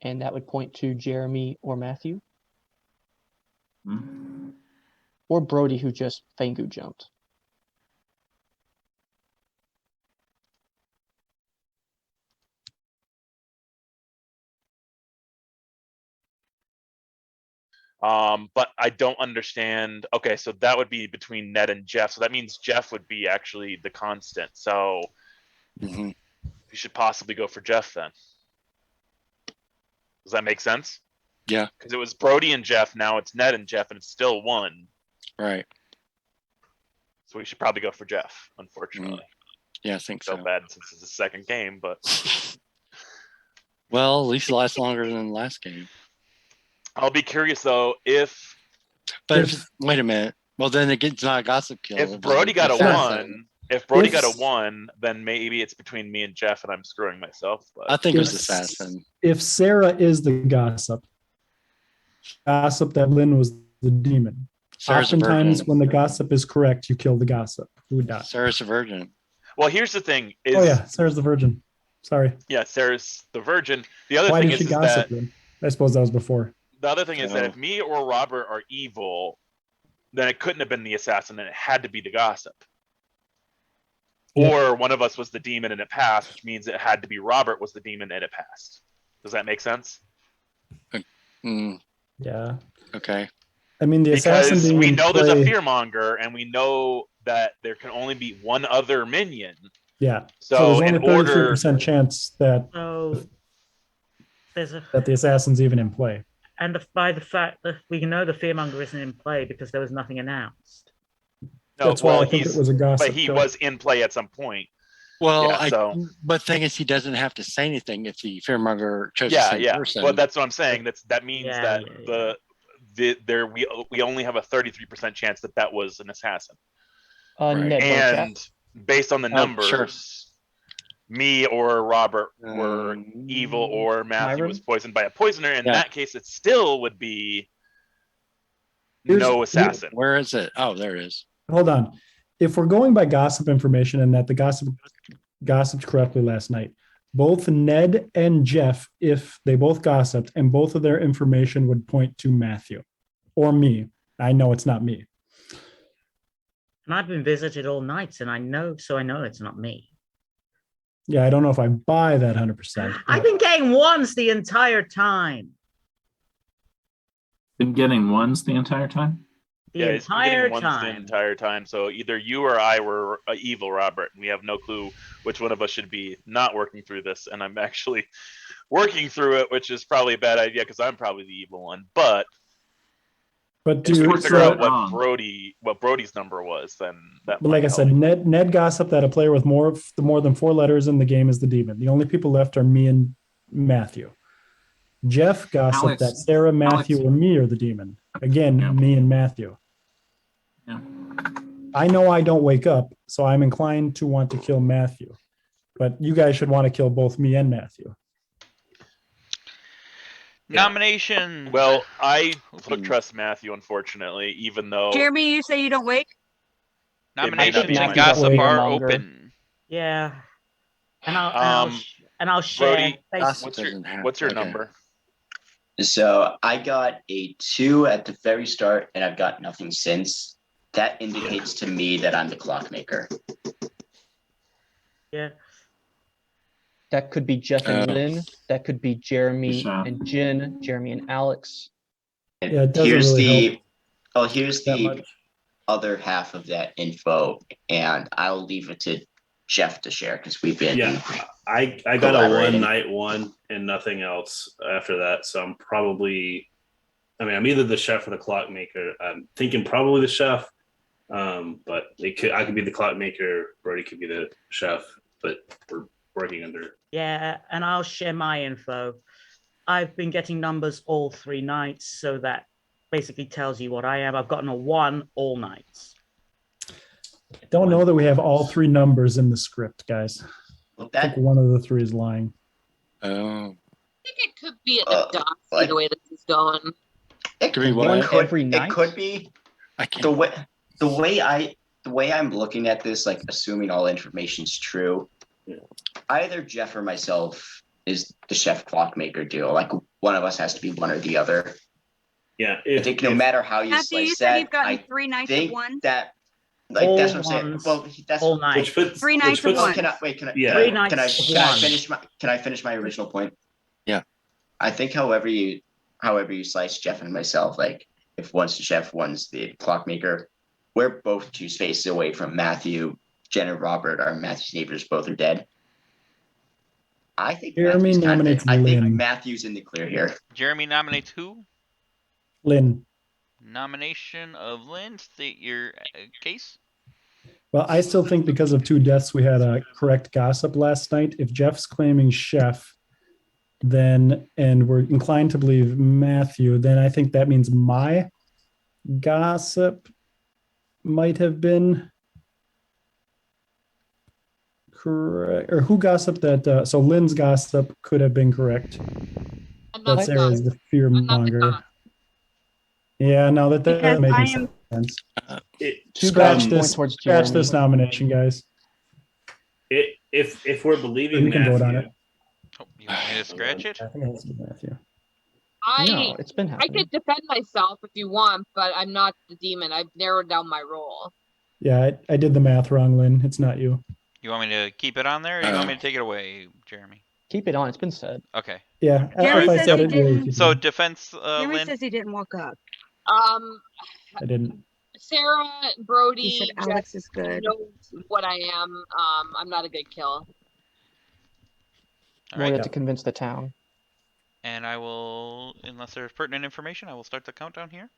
And that would point to Jeremy or Matthew. Or Brody, who just Fangu jumped. But I don't understand. Okay, so that would be between Ned and Jeff. So that means Jeff would be actually the constant. So you should possibly go for Jeff then. Does that make sense? Yeah. Because it was Brody and Jeff. Now it's Ned and Jeff, and it's still 1. Right. So we should probably go for Jeff, unfortunately. Yeah, I think so. So bad since it's the second game, but. Well, at least it lasts longer than the last game. I'll be curious though if. But wait a minute. Well, then it's not a gossip kill. If Brody got a 1, if Brody got a 1, then maybe it's between me and Jeff, and I'm screwing myself. But I think it was assassin. If Sarah is the gossip that Lynn was the demon. Sarah's a Oftentimes, virgin. when the gossip is correct, you kill the gossip who died. Sarah's a virgin. Well, here's the thing: is Oh yeah, Sarah's the virgin. Sorry. yeah, Sarah's the virgin. The other Why thing did she is gossip that then? I suppose that was before. the other thing is that if me or Robert are evil, then it couldn't have been the assassin, and it had to be the gossip. Yeah. Or one of us was the demon and it passed, which means it had to be Robert was the demon and it passed. Does that make sense? Yeah. Okay. I mean, the assassin Because being we in know there's a play- fearmonger, and we know that there can only be one other minion. Yeah. So, there's in only order, 33% chance that So there's a the assassin's even in play. and by the fact that we know the fearmonger isn't in play because there was nothing announced. no, That's why well, I think he's, it was a gossip. but he kill. was in play at some point. Well, Yeah, so- but thing is, he doesn't have to say anything if the fearmonger chose the Yeah, same yeah. person. Well, that's what I'm saying. That means Yeah, that yeah, we only have a 33% chance that was an assassin. Right. Ned, vote Jeff. And based on the numbers, sure. me or Robert were evil, or Matthew Myron? was poisoned by a poisoner. In Yeah. that case, it still would be Here's- no assassin. Where is it? Oh, there it is. Hold on. If we're going by gossip information and that the gossiped correctly last night, both Ned and Jeff, if they both gossiped, and both of their information would point to Matthew or me. I know it's not me. And I've been visited all night, and I know it's not me. Yeah, I don't know if I buy that 100%. I've been getting ones the entire time. Been getting 1s the entire time? The he's been getting entire ones time. the entire time. So either you or I were evil, Robert. And we have no clue which one of us should be not working through this. And I'm actually working through it, which is probably a bad idea because I'm probably the evil one. But But if we do can figure out wrong. what Brody's number was, then that. But like might I said, help. Ned gossiped that a player with more than 4 letters in the game is the demon. The only people left are me and Matthew. Jeff gossiped Alex- that Sarah, Matthew, Alex- or me are the demon. Again, Yeah. me and Matthew. Yeah. I know I don't wake up, so I'm inclined to want to kill Matthew. But you guys should want to kill both me and Matthew. Nomination. Well, I put trust Matthew, unfortunately, even though Jeremy, you say you don't wake? Nominations be and my gossip favorite. are Fearmonger. open. Yeah. And Um, I'll share. Brody, based- what's your Okay. number? So I got a 2 at the very start, and I've got nothing since. That indicates to me that I'm the clockmaker. Yeah. That could be Jeff and Lynn. That could be Jeremy Shot. and Jin, Jeremy and Alex. And Yeah, it doesn't here's really here's that the much. other half of that info, and I'll leave it to Jeff to share because we've been Yeah, I got a Collaborating. 1 night 1 and nothing else after that. So I'm probably, I'm either the chef or the clockmaker. I'm thinking probably the chef, but I could be the clockmaker. Brody could be the chef, but we're working under. Yeah, and I'll share my info. I've been getting numbers all 3 nights, so that basically tells you what I am. I've gotten a 1 all nights. I don't know that we have all 3 numbers in the script, guys. Well, I think that one of the 3 is lying. Oh, I think it could be a Uh, Deduction like- the way this is going. it Could be what? One could, every night? it could be I can't. the way I'm looking at this, like assuming all information's true. Yeah. Either Jeff or myself is the chef clockmaker duo. Like one of us has to be one or the other. Yeah. I think no matter how you Matthew, you slice said that, you've gotten I 3 nights of think one. that like All that's what I'm saying. ones, Well, that's all nights. Which puts 3 which nights of puts one. Can I Yeah. 3 nights of can I one. finish my original point? Yeah. I think however you slice Jeff and myself, like if one's the chef, one's the clockmaker, we're both 2 spaces away from Matthew. Jen and Robert are Matthew's neighbors. Both are dead. I think Jeremy nominates I think Lynn. Matthew's in the clear here. Jeremy nominates who? Lynn. Nomination of Lynn. State your case. Well, I still think because of 2 deaths, we had a correct gossip last night. If Jeff's claiming chef, then, and we're inclined to believe Matthew, then I think that means my gossip might have been correct. Or who gossiped that? So Lynn's gossip could have been correct. That's Sarah's the fear monger. Yeah, no, that doesn't make any sense. Scratch this nomination, guys. If we're believing You can vote on Matthew, it. Oh, you want me to scratch it? I think it's Matthew. No, it's been I happening. could defend myself if you want, but I'm not the demon. I've narrowed down my role. Yeah, I did the math wrong, Lynn. It's not you. You want me to keep it on there, or you want me to take it away, Jeremy? Keep it on. It's been said. Okay. Yeah, Jeremy if I says said he it, didn't. So defense, Jeremy Lynn. says he didn't walk up. I didn't. Sarah, Brody, He said Alex is good. knows what I am. I'm not a good kill. All We have right. to convince the town. And I will, unless there's pertinent information, I will start the countdown here.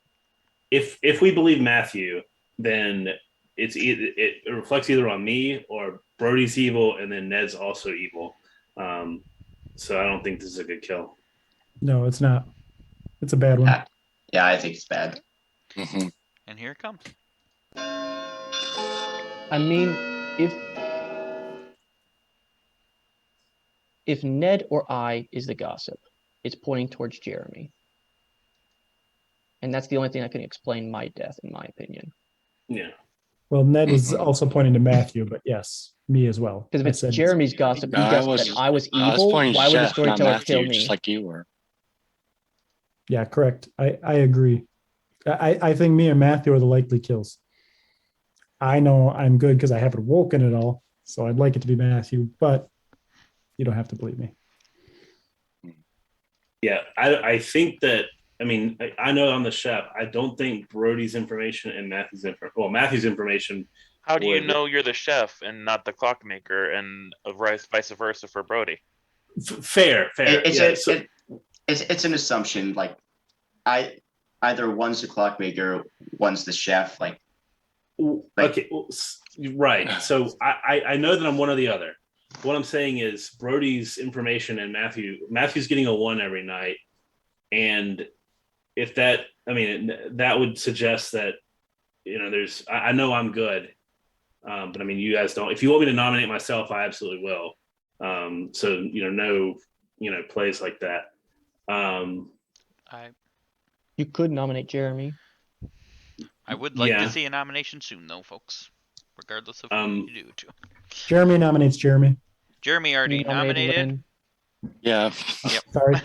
if we believe Matthew, then it reflects either on me or Brody's evil, and then Ned's also evil. So I don't think this is a good kill. No, it's not. It's a bad one. Yeah, I think it's bad. Mm-hmm. And here it comes. I mean, if Ned or I is the gossip, it's pointing towards Jeremy. And that's the only thing that can explain my death, in my opinion. Yeah. Well, Ned was also pointing to Matthew, but yes, me as well. Because if it's Jeremy's gossip, he guessed that I was evil. Why would the storyteller kill me? Just like you were. Yeah, correct. I agree. I think me and Matthew are the likely kills. I know I'm good because I haven't woken at all, so I'd like it to be Matthew, but you don't have to believe me. Yeah, I think that, I mean, I know I'm the chef. I don't think Brody's information and Matthew's information. How do you know you're the chef and not the clockmaker, and vice versa for Brody? Fair. It's an assumption. Like, either one's the clockmaker, one's the chef. Okay, right. So I know that I'm one or the other. What I'm saying is Brody's information and Matthew's getting a 1 every night, and if that, I mean, that would suggest that, I know I'm good, but I mean, you guys don't. If you want me to nominate myself, I absolutely will. So no, plays like that. You could nominate Jeremy. I would like to see a nomination soon, though, folks. Regardless of who you do to. Jeremy nominates Jeremy. Jeremy already nominated. Yeah. Yep. Sorry.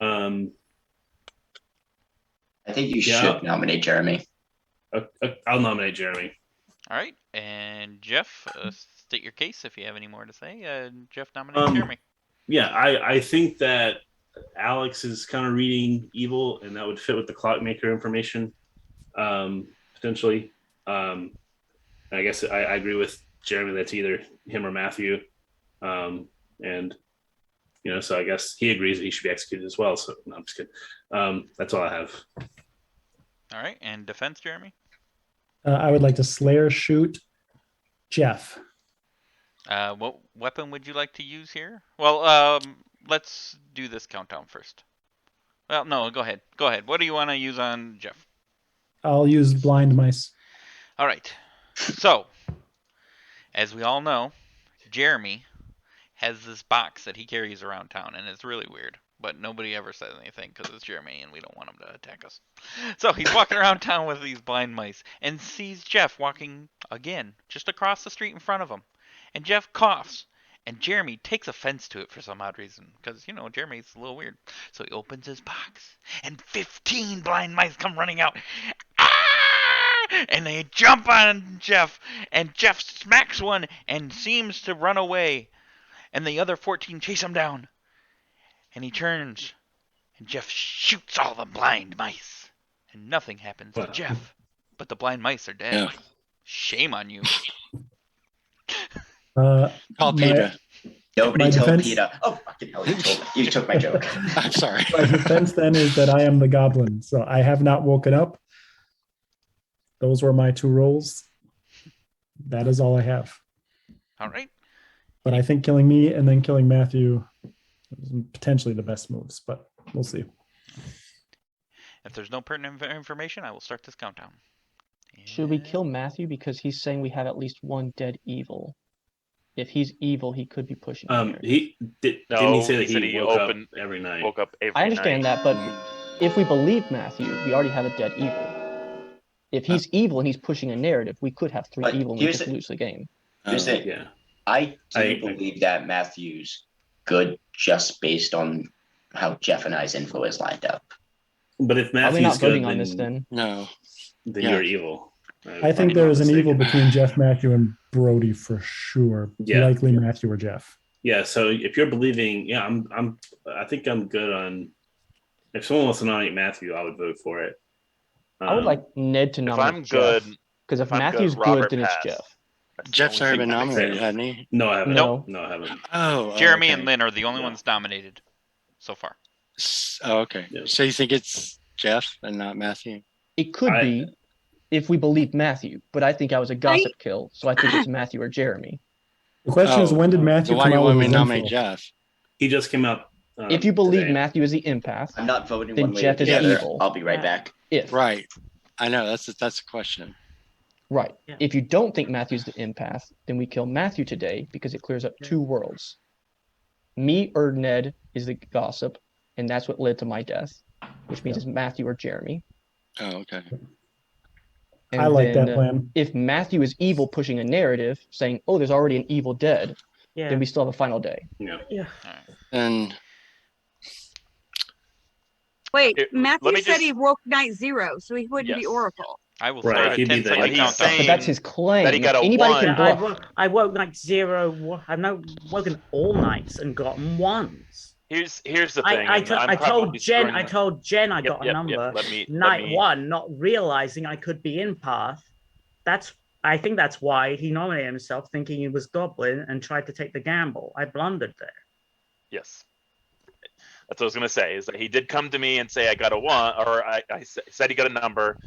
I think you should nominate Jeremy. I'll nominate Jeremy. All right, and Jeff, state your case if you have any more to say. Jeff nominates Jeremy. Yeah, I think that Alex is kind of reading evil, and that would fit with the clockmaker information, potentially. I guess I agree with Jeremy. That's either him or Matthew, and so I guess he agrees that he should be executed as well. So no, I'm just kidding. That's all I have. All right, and defense, Jeremy. I would like to Slayer shoot Jeff. What weapon would you like to use here? Well, let's do this countdown first. Well, no, go ahead. Go ahead. What do you want to use on Jeff? I'll use blind mice. All right. So, as we all know, Jeremy has this box that he carries around town, and it's really weird. But nobody ever says anything because it's Jeremy, and we don't want him to attack us. So he's walking around town with these blind mice and sees Jeff walking again just across the street in front of him. And Jeff coughs And Jeremy takes offense to it for some odd reason, because, Jeremy's a little weird. So he opens his box, and 15 blind mice come running out. Ah! And they jump on Jeff, and Jeff smacks one and seems to run away. And the other 14 chase him down. And he turns, and Jeff shoots all the blind mice. And nothing happens to Jeff, but the blind mice are dead. Yeah. Shame on you. Call Peter. Nobody My told defense- Peter. Oh, fucking hell, you took my joke. I'm sorry. My defense then is that I am the goblin, so I have not woken up. Those were my 2 rolls. That is all I have. All right. But I think killing me and then killing Matthew is potentially the best moves, but we'll see. If there's no pertinent information, I will start this countdown. Should we kill Matthew because he's saying we have at least one dead evil? If he's evil, he could be pushing. Didn't he say that said he he woke opened up every night? Woke up every I understand night. that, but if we believe Matthew, we already have a dead evil. If he's evil and he's pushing a narrative, we could have 3 But evil and we here's just the- lose the game. Here's the thing. Yeah. I do believe that Matthew's good just based on how Jeff and I's info is lined up. But if Are we Matthew's not voting good, on this then? No. then Yeah. you're evil. I think there is an evil between Jeff, Matthew, and Brody for sure. Yeah. Likely Matthew or Jeff. Yeah. So if you're believing, I think I'm good on. If someone wants to nominate Matthew, I would vote for it. I would like Ned to If nominate I'm Jeff. good, Because if I'm Matthew's good, Robert then it's pass. Jeff. That's the Jeff's only already been thing that makes nominated, sense. hasn't he? No, I haven't. No. No, I haven't. Oh. Jeremy okay. and Lynn are the only No. ones nominated so far. Oh, okay. Yeah. So you think it's Jeff and not Matthew? It could be if we believe Matthew, but I think I was a gossip kill, so I think it's Matthew or Jeremy. The question is, when did So Matthew why come do you out want with me his to nominate info? Jeff? He just came out. If you believe today. Matthew is the empath, I'm not voting Then one way Jeff or is the other. evil. I'll be right back. if Right. I know that's the question. right. Yeah. If you don't think Matthew's the empath, then we kill Matthew today because it clears up 2 worlds. Me or Ned is the gossip, and that's what led to my death, which means it's Matthew or Jeremy. Oh, okay. And I like that then, plan. If Matthew is evil, pushing a narrative saying, "Oh, there's already an evil dead," Yeah. then we still have a final day. Yeah. Yeah. All right. And Wait, Let Matthew me said just- he woke night 0, so he wouldn't be Yes. Oracle. I will Right, start a he'd be 10 the second But he's countdown. saying- But that's his claim. that he got a Anybody one. can I, bluff. I woke night 0. I've not woken all nights and gotten ones. Here's the thing. I and I'm told probably Jen. screwing I up. told Jen I Yep, got a yep, number. yep. Let me- night 1, not realizing I could be in path. I think that's why he nominated himself, thinking he was Goblin and tried to take the gamble. I blundered there. Yes. That's what I was going to say, is that he did come to me and say, I got a 1, or I said he got a number.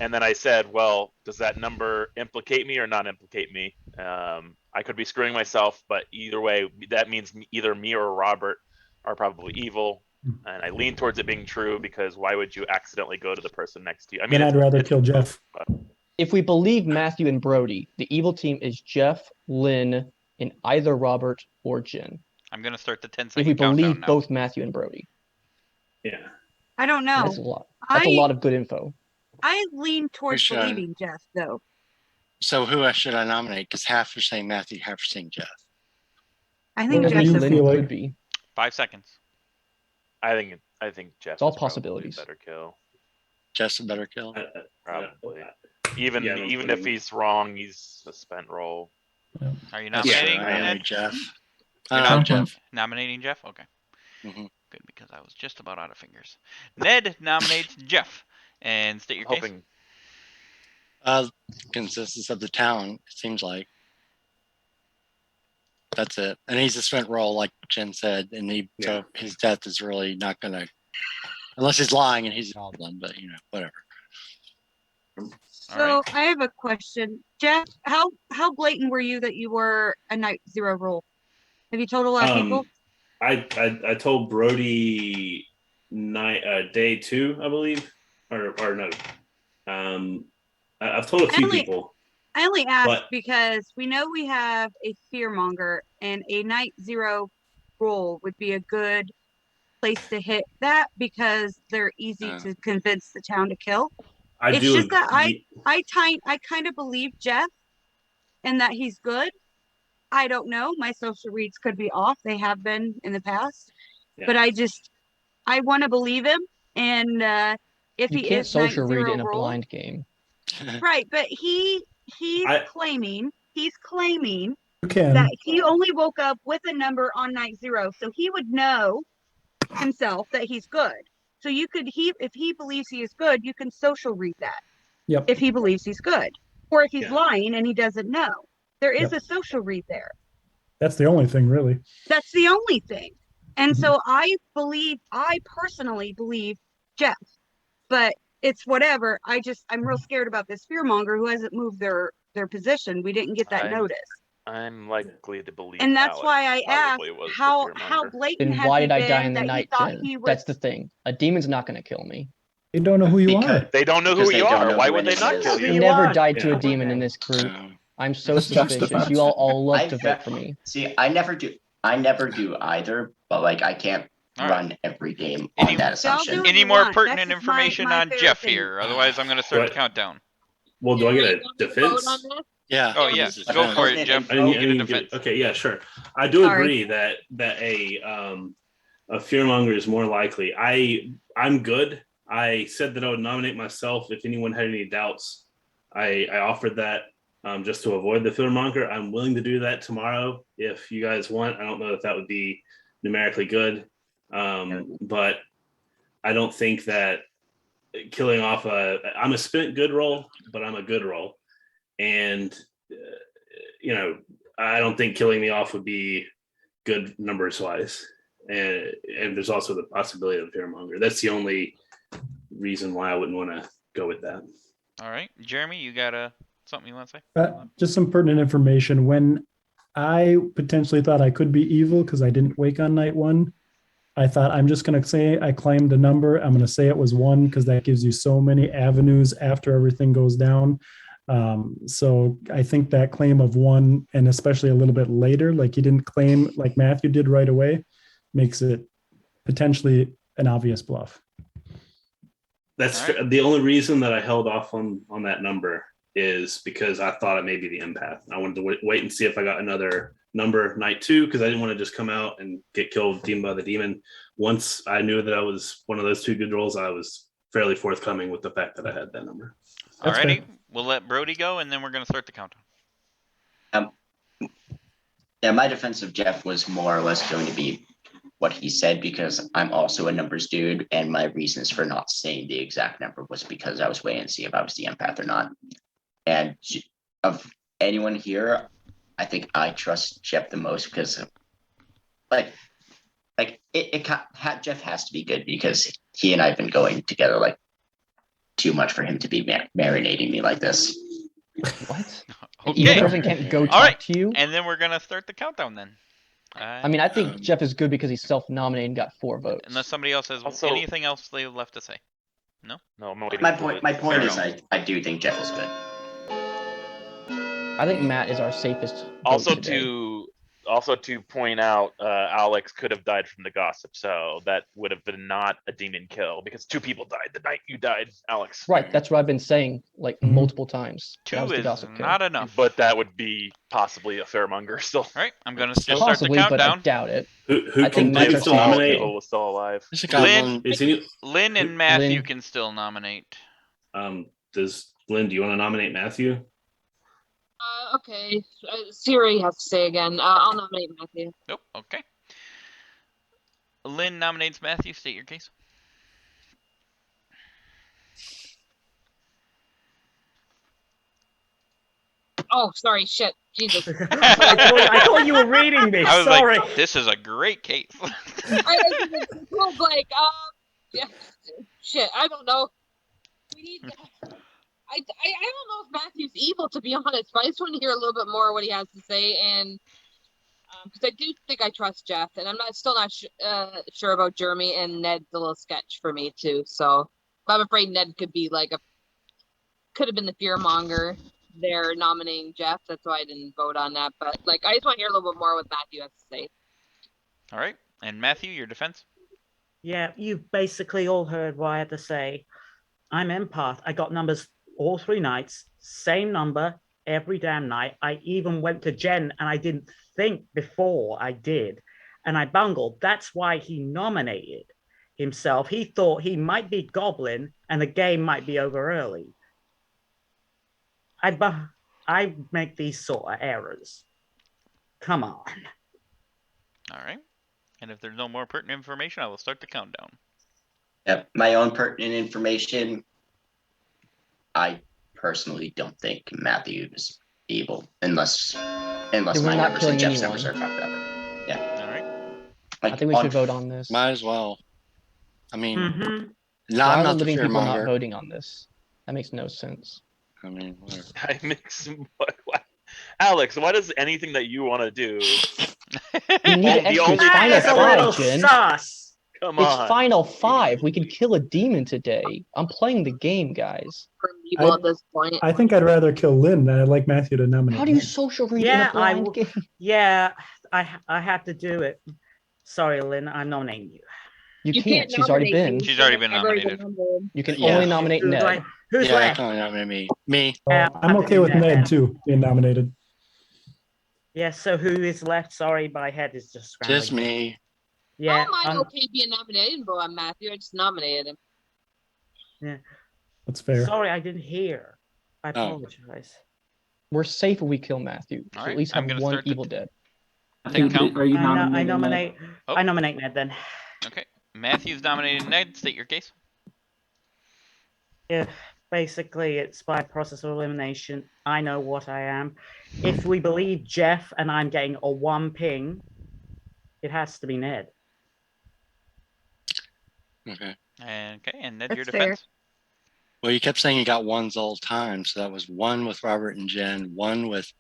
And then I said, well, does that number implicate me or not implicate me? I could be screwing myself, but either way, that means either me or Robert are probably evil. And I lean towards it being true, because why would you accidentally go to the person next to you? I mean, Then I'd rather kill Jeff. If we believe Matthew and Brody, the evil team is Jeff, Lynn, and either Robert or Jen. I'm going to start the 10 If we second countdown believe now. both Matthew and Brody, Yeah. I don't know. that's a lot. That's a lot of good info. I lean towards should. believing Jeff, though. so who should I nominate? Because half are saying Matthew, half are saying Jeff. I think What do Jeff you is Lynn feel could like? be. 5 seconds. I think Jeff It's all is probably possibilities. a better kill. Jeff's a better kill. Probably. Even Yeah, even if he's wrong, he's a spent roll. Are you That's nominating true. I nominate Ned? Jeff. You're I know not Jeff. nominating Jeff? Okay. Mhm. Good, because I was just about out of fingers. Ned nominates Jeff. And state your case. Hoping Consensus of the town, it seems like. That's it. And he's a spent roll, like Jen said, and so his death is really not gonna, unless he's lying and he's a goblin, but whatever. So I have a question. Jeff, how blatant were you that you were a night 0 roll? Have you told a lot of people? I told Brody day 2, I believe, or no. I've told a few people. I only asked But- because we know we have a fearmonger, and a night 0 roll would be a good place to hit that because they're easy to convince the town to kill. It's do just that agree. I kind of believe Jeff and that he's good, I don't know. My social reads could be off. They have been in the past. Yeah. But I want to believe him. And if You he can't is night social read zero in a rule, blind game. right? But he's I- claiming You that can. he only woke up with a number on night 0, so he would know himself that he's good. So you could if he believes he is good, you can social read that. Yep. If he believes he's good, or if he's Yeah. lying and he doesn't know, there is Yep. a social read there. That's the only thing, really. That's the only thing. And Mhm. so I personally believe Jeff, but it's whatever. I'm real scared about this fearmonger who hasn't moved their position. We didn't get that notice. I'm likely to believe. And that's Alex why I asked probably was the how fearmonger. blatant Then has why he did I die been in the that he night, thought Jen? he was. That's the thing. A demon's not going to kill me. They don't know who you Because- are. They don't know Because who they you don't are. know Why who would they anyone not is. kill I you? You never are. died to Yeah. a demon in this group. I'm so That's Jeff's suspicious. defense. You all love I to fe- vote for me. See, I never do either, but like I can't All right. run every game Any- on that Y'all do assumption. what Any you more want. pertinent That's just my information on favorite Jeff thing. here? Otherwise, I'm going to start the What? countdown. Well, do I get a Jerry, you want to vote defense? on this? Yeah. Oh Yeah, yeah, this is go fine. for it, Pertinent Jeff. info. You get a get- defense. okay, yeah, sure. I do Sorry. agree that a fearmonger is more likely. I'm good. I said that I would nominate myself if anyone had any doubts. I offered that just to avoid the fearmonger. I'm willing to do that tomorrow if you guys want. I don't know if that would be numerically good, but I don't think that killing off I'm a spent good roll, but I'm a good roll, and I don't think killing me off would be good numbers wise, and there's also the possibility of fearmonger. That's the only reason why I wouldn't want to go with that. All right, Jeremy, you got something you want to say? Just some pertinent information. When I potentially thought I could be evil because I didn't wake on night 1, I thought I'm just going to say I claimed a number. I'm going to say it was 1 because that gives you so many avenues after everything goes down. So I think that claim of 1, and especially a little bit later, like you didn't claim like Matthew did right away, makes it potentially an obvious bluff. That's All right. the only reason that I held off on that number is because I thought it may be the empath. I wanted to wait and see if I got another number night 2 because I didn't want to just come out and get killed by the demon. Once I knew that I was one of those 2 good rolls, I was fairly forthcoming with the fact that I had that number. All That's righty, fair. we'll let Brody go, and then we're going to start the countdown. Yeah, my defense of Jeff was more or less going to be what he said because I'm also a numbers dude, and my reasons for not saying the exact number was because I was waiting to see if I was the empath or not. And of anyone here, I think I trust Jeff the most because, Jeff has to be good because he and I have been going together like too much for him to be marinating me like this. What? An Okay, evil person can't go All talk right. to you? and then we're going to start the countdown then. I mean, I think Jeff is good because he's self-nominated and got 4 votes. Unless somebody else has Also- anything else they left to say. No, I'm waiting My for point. My point Fair is, I do think Jeff is good. I think Matt is our safest vote Also today. to point out, Alex could have died from the gossip, so that would have been not a demon kill because 2 people died the night you died, Alex. Right, that's what I've been saying like Mhm. multiple times. That 2 was the is gossip kill. not enough. But that would be possibly a fairmonger still. All right, I'm going to just start the Possibly, but I countdown. doubt it. Who I can think Matt's our still safest nominate? kill. Evil was still alive. There's a Lynn, goblin. Is any, Lynn and Matthew Lynn. can still nominate. does Lynn? Do you want to nominate Matthew? Okay. Siri has to say again. I'll nominate Matthew. Nope, okay. Lynn nominates Matthew. State your case. Oh, sorry. Shit. Jesus. I thought you were reading this. I was Sorry. like, this is a great case. I was like, yeah. Shit. I don't know. We need. I don't know if Matthew's evil, to be honest, but I just want to hear a little bit more what he has to say, and because I do think I trust Jeff, and I'm still not sure about Jeremy, and Ned's a little sketch for me too. So I'm afraid Ned could have been the fearmonger there nominating Jeff. That's why I didn't vote on that. But like, I just want to hear a little bit more what Matthew has to say. All right, and Matthew, your defense. Yeah, you've basically all heard what I had to say. I'm empath. I got numbers all 3 nights, same number every damn night. I even went to Jen and I didn't think before I did. And I bungled. That's why he nominated himself. He thought he might be Goblin and the game might be over early. I make these sort of errors. Come on. All right. And if there's no more pertinent information, I will start the countdown. Yep. My own pertinent information. I personally don't think Matthew is evil unless Then we're my not numbers and killing Jeff's anyone. numbers are fucked up. Yeah. All right. Like, I think we should vote on this. Might as well. I mean, Mhm. no, Why I'm are the not the living people not fearmonger. voting on this? That makes no sense. I mean, whatever. I mix. Alex, why does anything that you want to do? We need The an extra. only It's That thing final is a ever- little five, Jen. sus. Come It's on. final 5. We can kill a demon today. I'm playing the game, guys. From evil at this point. I think I'd rather kill Lynn than I'd like Matthew to nominate. How do you Ned. social read Yeah, in a blind game? Yeah, I have to do it. Sorry, Lynn, I'm nominating you. You can't. She's already been. She's already been nominated. You can Yeah. only nominate Who's Ned. like- Who's Yeah, I left? can only nominate me. Me. Yeah, I'm okay with Ned too being nominated. Yeah, so who is left? Sorry, my head is just scrambling. Just me. Yeah, I don't mind I'm- okay being nominated, but I'm Matthew. I just nominated him. That's fair. sorry, I didn't hear. I Oh. apologize. We're safe if we kill Matthew. So Alright, at least I'm have gonna one start the- evil dead. I Think think, count. are you I nominating nominate. Oh. I nominate Ned then. Okay. Matthew's nominated Ned. State your case. Yeah, basically, it's by process of elimination. I know what I am. If we believe Jeff and I'm getting a 1 ping, it has to be Ned. Okay. And Ned, your That's fair. defense. Well, you kept saying you got ones all the time. So that was 1 with Robert and Jen, 1 with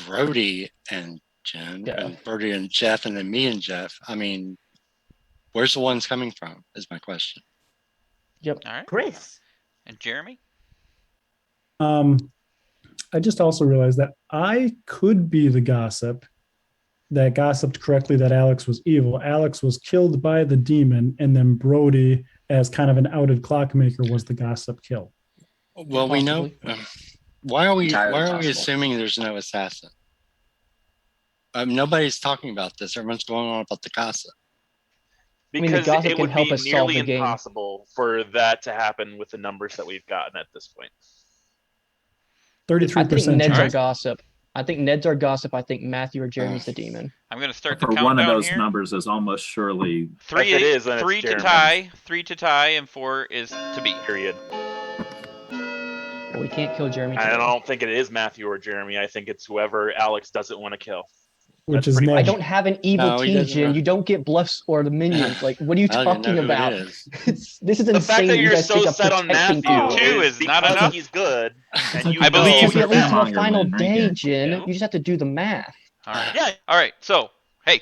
Brody and Jen, Yeah. and Brody and Jeff, and then me and Jeff. I mean, where's the ones coming from? Is my question. Yep. All right. Chris. And Jeremy. I just also realized that I could be the gossip that gossiped correctly that Alex was evil. Alex was killed by the demon, and then Brody, as kind of an outed clockmaker, was the gossip kill. Well, we know. Possibly. Why are we Entirely possible. assuming there's no assassin? Nobody's talking about this. Everyone's going on about the gossip. mean, the Because gossip it can would help be us solve nearly the game. impossible for that to happen with the numbers that we've gotten at this point. 33%. I think Ned's our Alright. gossip. I think Ned's our gossip. I think Matthew or Jeremy's the demon. I'm gonna start the For countdown one of those here. numbers is almost surely Three, If it is, then it's three to Jeremy's. tie, 3 to tie, and 4 is to beat. Period. But we can't kill Jeremy I today. don't think it is Matthew or Jeremy. I think it's whoever Alex doesn't want to kill. Which That's is pretty Ned. I don't have an evil No, he T, doesn't Jin. know. You don't get bluffs or the minions. Like, what are you I don't even talking know who it about? is. This is The insane. fact that you you're guys so think I'm set on protecting Matthew people. Two is not because enough. he's good. And you I know believe- You can at least do a Fearmonger final win, right? day, Yeah. Jin. Yeah. You just have to do the math. All right. Yeah. All right. So, hey,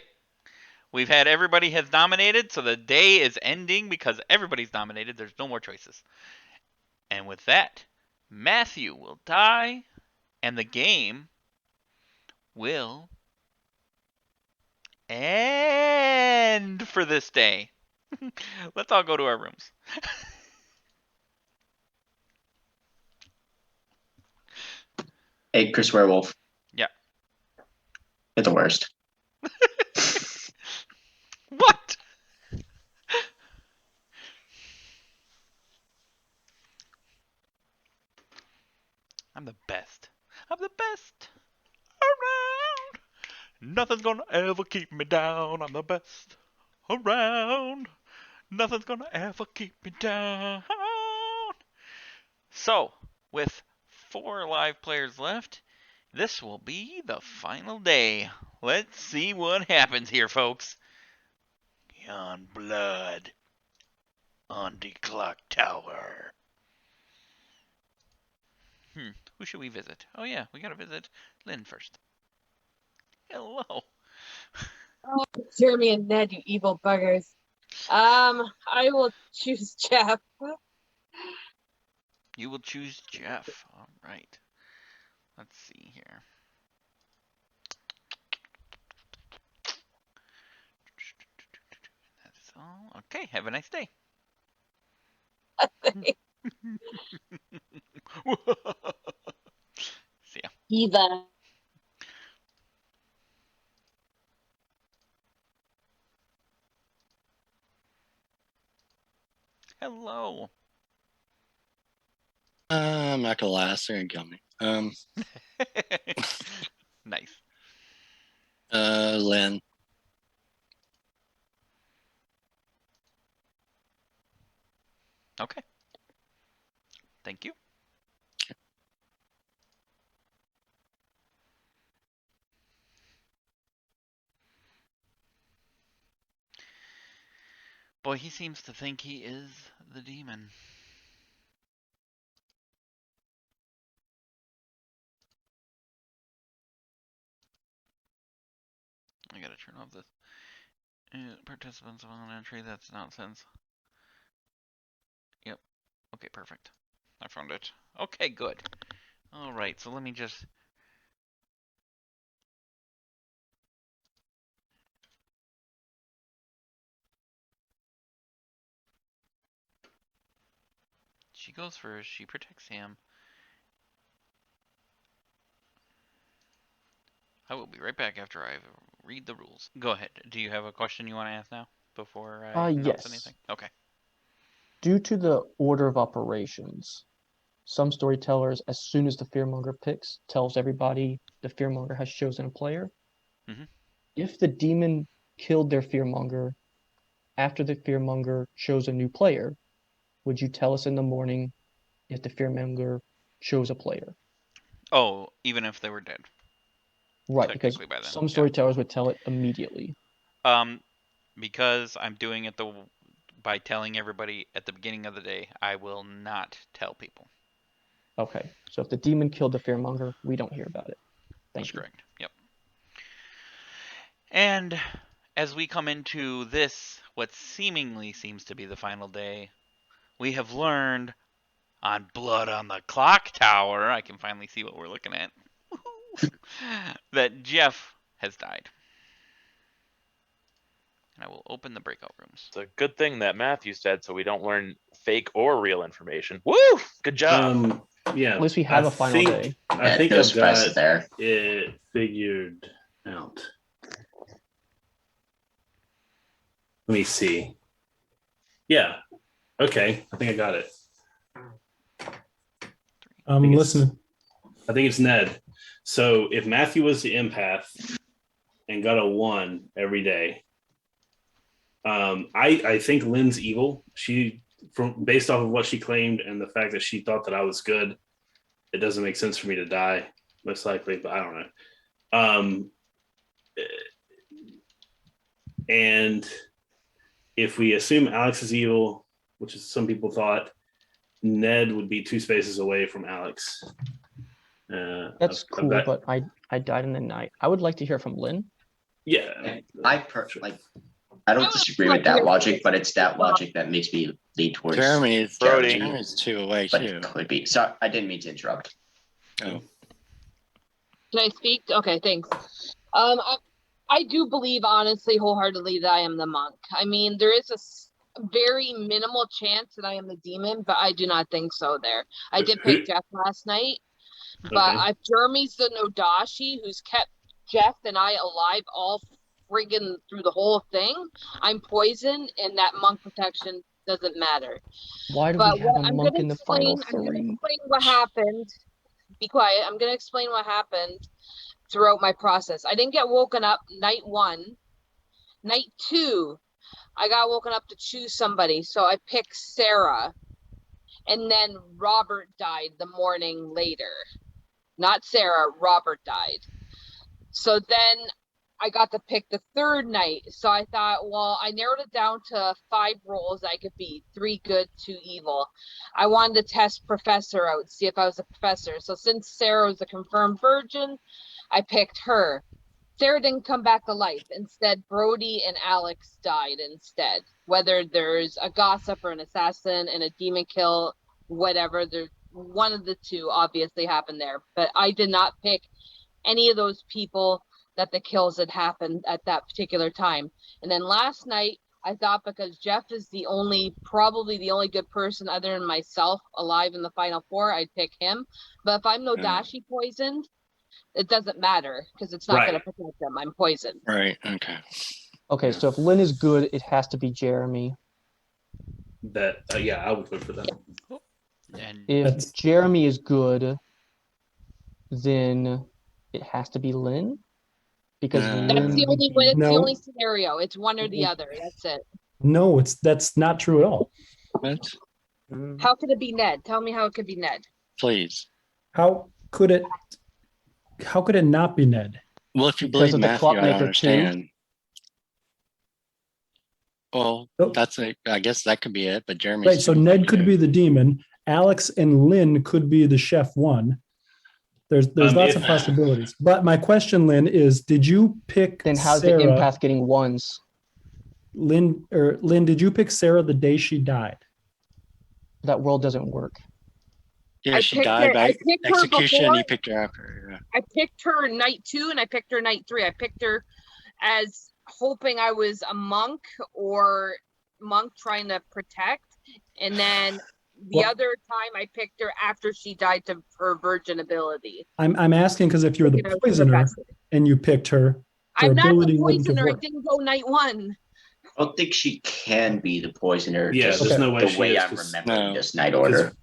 we've had everybody has nominated, so the day is ending because everybody's nominated. There's no more choices. And with that, Matthew will die, and the game will end for this day. Let's all go to our rooms. Hey, Chris Werewolf. Yeah. You're the worst. What? I'm the best. I'm the best around. Nothing's gonna ever keep me down. I'm the best around. Nothing's gonna ever keep me down. So, with 4 live players left, this will be the final day. Let's see what happens here, folks. On blood on the Clocktower. Who should we visit? Oh yeah, we gotta visit Lynn first. Hello. Oh, Jeremy and Ned, you evil buggers. I will choose Jeff. You will choose Jeff. All right. Let's see here. That's all. Okay, have a nice day. Eva. Hello. I'm not gonna last. They're gonna kill me. Nice. Lynn. Okay. Thank you. Boy, he seems to think he is the demon. I gotta turn off this. Participants on entry, that's nonsense. Yep. Okay, perfect. I found it. Okay, good. Alright, so let me just... She goes first, she protects him. I will be right back after I read the rules. Go ahead. Do you have a question you want to ask now before I announce Yes. anything? Okay. Due to the order of operations, some storytellers, as soon as the fearmonger picks, tells everybody the fearmonger has chosen a player. Mhm. If the demon killed their fearmonger after the fearmonger chose a new player, would you tell us in the morning if the fearmonger chose a player? Oh, even if they were dead. Right, because Technically by then. some storytellers would tell it immediately. Because I'm doing it by telling everybody at the beginning of the day, I will not tell people. Okay, so if the demon killed the fearmonger, we don't hear about it. Thank That's you. correct. Yep. And as we come into this, what seemingly seems to be the final day, we have learned on Blood on the Clocktower, I can finally see what we're looking at, that Jeff has died. And I will open the breakout rooms. It's a good thing that Matthew said so we don't learn fake or real information. Woo! Good job. Yeah. At least we have a final day. I think no I've got surprises there. it figured out. Let me see. Yeah. Okay. I think I got it. I'm listening. I think it's Ned. So if Matthew was the empath and got a 1 every day, I think Lynn's evil. She, from based off of what she claimed and the fact that she thought that I was good, it doesn't make sense for me to die, most likely, but I don't know. And if we assume Alex is evil, which is some people thought, Ned would be 2 spaces away from Alex. That's cool, but I died in the night. I would like to hear from Lynn. Yeah, I don't disagree with that logic, but it's that logic that makes me lean towards Jeremy's Jeremy. Jeremy's 2 away but too. It could be. Sorry, I didn't mean to interrupt. Oh. Can I speak? Okay, thanks. I do believe, honestly, wholeheartedly, that I am the monk. I mean, there is a very minimal chance that I am the demon, but I do not think so there. I did pick Jeff last night, but Okay. if Jeremy's the Nodashi who's kept Jeff and I alive all friggin' through the whole thing, I'm poisoned, and that monk protection doesn't matter. Why do But we have what a I'm monk gonna in the explain, final I'm gonna 3? explain what happened. Be quiet. I'm gonna explain what happened throughout my process. I didn't get woken up night 1. Night 2, I got woken up to choose somebody, so I picked Sarah. And then Robert died the morning later. Not Sarah, Robert died. So then I got to pick the 3rd night. So I thought, well, I narrowed it down to 5 roles I could be, 3 good, 2 evil. I wanted to test Professor out, see if I was a professor. So since Sarah was a confirmed virgin, I picked her. Sarah didn't come back to life. Instead, Brody and Alex died instead. Whether there's a gossip or an assassin and a demon kill, whatever, there's one of the 2 obviously happened there. But I did not pick any of those people that the kills had happened at that particular time. And then last night, I thought because Jeff is probably the only good person other than myself alive in the final 4, I'd pick him. But if I'm Nodashi poisoned, it doesn't matter because it's not Right. going to protect them. I'm poisoned. Right. Okay. Okay, so if Lynn is good, it has to be Jeremy. That yeah, I would vote for that. And If That's- Jeremy is good, then it has to be Lynn. Because That's That's Lynn the would only be- way. It's the No. only scenario. It's one or the other. That's it. No, that's not true at all. What? How could it be Ned? Tell me how it could be Ned. Please. How could it not be Ned? Well, if you Because believe of the Matthew, I don't clockmaker too. understand. Well, Oh. I guess that could be it, but Jeremy's Right. So too Ned could clear. be the demon. Alex and Lynn could be the chef one. There's lots of possibilities. But my question, Lynn, is did you pick Then how's Sarah? the empath getting ones? Lynn, did you pick Sarah the day she died? That world doesn't work. Yeah, I she picked died her- by I picked her execution. before- You picked her after. Yeah. I picked her night 2 and I picked her night 3. I picked her as hoping I was a monk trying to protect. And then the Well- other time I picked her after she died to her virgin ability. I'm asking because if you're You know, the to poisoner protect it. and you picked her, her I'm not the ability wouldn't have poisoner. It worked. didn't go night 1. I don't think she can be the poisoner. Yeah, just there's no way the she way is, I'm 'cause- remembering No. this night order.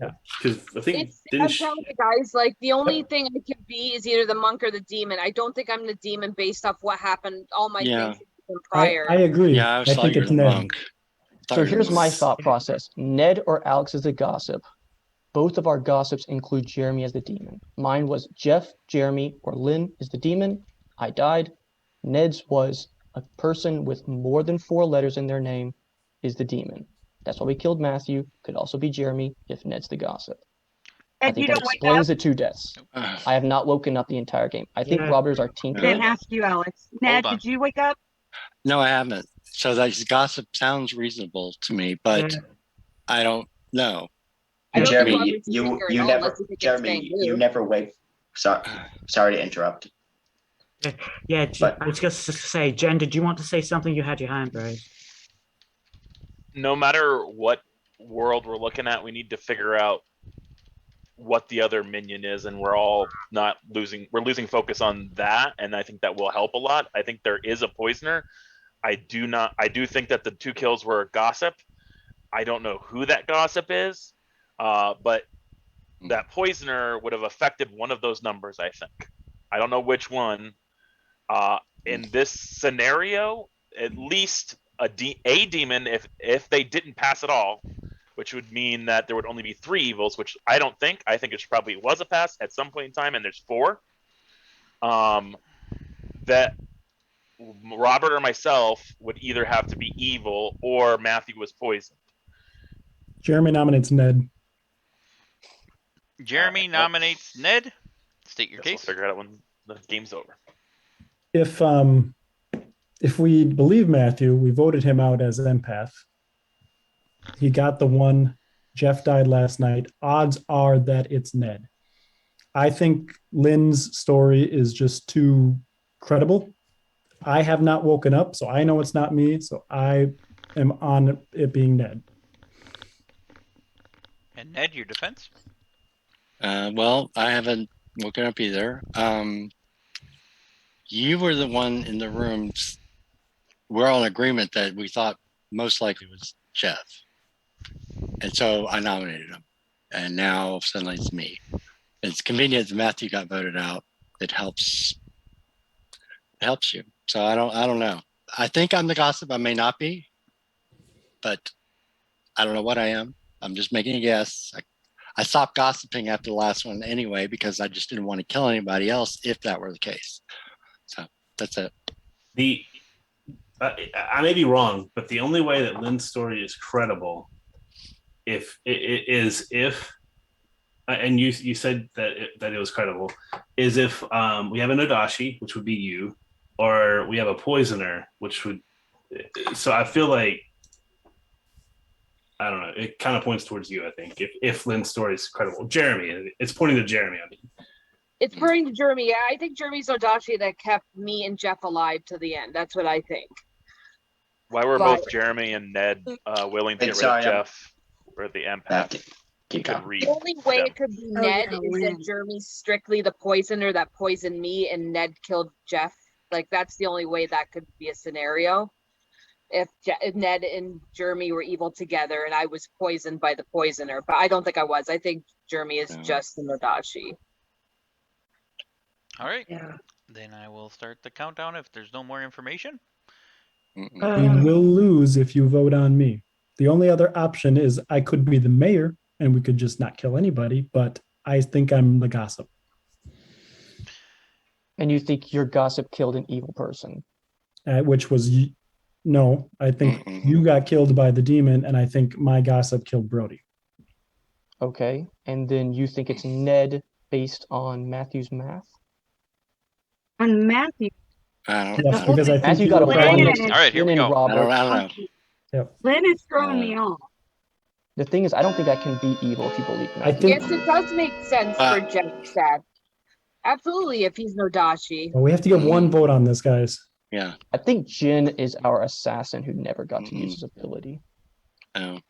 Because I think I'm didn't telling you guys, like the only thing I can be is either the monk or the demon. I don't think I'm the demon based off what happened, all my Yeah. things from prior. I agree. Yeah, I I thought think you were it's the Ned. monk. Thought So you were the here's my monk. thought process. Ned or Alex is the gossip. Both of our gossips include Jeremy as the demon. Mine was Jeff, Jeremy, or Lynn is the demon. I died. Ned's was a person with more than 4 letters in their name is the demon. That's why we killed Matthew. Could also be Jeremy if Ned's the gossip. I And you think that don't wake explains up? the 2 deaths. I have not woken up the entire game. I think Yeah. Robert is our I tinker. didn't ask you, Alex. Ned, on. did you wake up? No, I haven't. So that gossip sounds reasonable to me, but Yeah. I don't know. I don't think Jeremy, Robert's a you tinker at you all, never unless you think it's Jeremy, staying you blue. never wake. Sorry to interrupt. Yeah, But- I was just to say, Jen, did you want to say something? You had your hand raised. No matter what world we're looking at, we need to figure out what the other minion is, and we're losing focus on that, and I think that will help a lot. I think there is a poisoner. I do think that the 2 kills were a gossip. I don't know who that gossip is, but that poisoner would have affected one of those numbers, I think. I don't know which one. In this scenario, at least a demon, if they didn't pass at all, which would mean that there would only be 3 evils, which I don't think. I think it probably was a pass at some point in time, and there's 4. That Robert or myself would either have to be evil or Matthew was poisoned. Jeremy nominates Ned. Jeremy nominates Ned. State your Guess we'll case. figure it out when the game's over. If we believe Matthew, we voted him out as an empath. He got the one. Jeff died last night. Odds are that it's Ned. I think Lynn's story is just too credible. I have not woken up, so I know it's not me. So I am on it being Ned. And Ned, your defense? Well, I haven't woken up either. You were the one in the room. We're all in agreement that we thought most likely was Jeff. And so I nominated him. And now suddenly it's me. It's convenient that Matthew got voted out. It helps you. So I don't know. I think I'm the gossip. I may not be, but I don't know what I am. I'm just making a guess. I stopped gossiping after the last one anyway, because I just didn't want to kill anybody else if that were the case. So that's it. I may be wrong, but the only way that Lynn's story is credible if and you said that it was credible, is if we have an Odashi, which would be you, or we have a poisoner, which would. So I feel like, I don't know. It kind of points towards you, I think. If Lynn's story is credible, Jeremy, it's pointing to Jeremy. I mean, It's pointing to Jeremy. Yeah, I think Jeremy's Odachi that kept me and Jeff alive to the end. That's what I think. Why were But- both Jeremy and Ned willing to And get rid sorry, of Jeff or the empath? Keep could going. read The only way them. it could be Oh, Ned yeah, is Lynn. that Jeremy's strictly the poisoner that poisoned me and Ned killed Jeff. Like, that's the only way that could be a scenario. If Ned and Jeremy were evil together and I was poisoned by the poisoner. But I don't think I was. I think Jeremy is just the Nodashi. All right. Yeah. Then I will start the countdown if there's no more information. You will lose if you vote on me. The only other option is I could be the mayor and we could just not kill anybody, but I think I'm the gossip. And you think your gossip killed an evil person? Which was no. I think you got killed by the demon, and I think my gossip killed Brody. Okay. And then you think it's Ned based on Matthew's math? On Matthew. Yes, because I think Matthew got a Lynn. one next to All right, here we Lynn and go. Robert. I don't know. Yep. Lynn is throwing me off. The thing is, I don't think I can be evil if you believe I Matthew. think Yes, it does make sense for Jeff's dad. Absolutely, if he's Nodashi. well, we have to get one vote on this, guys. Yeah. I think Jin is our assassin who never got to use his ability. Oh.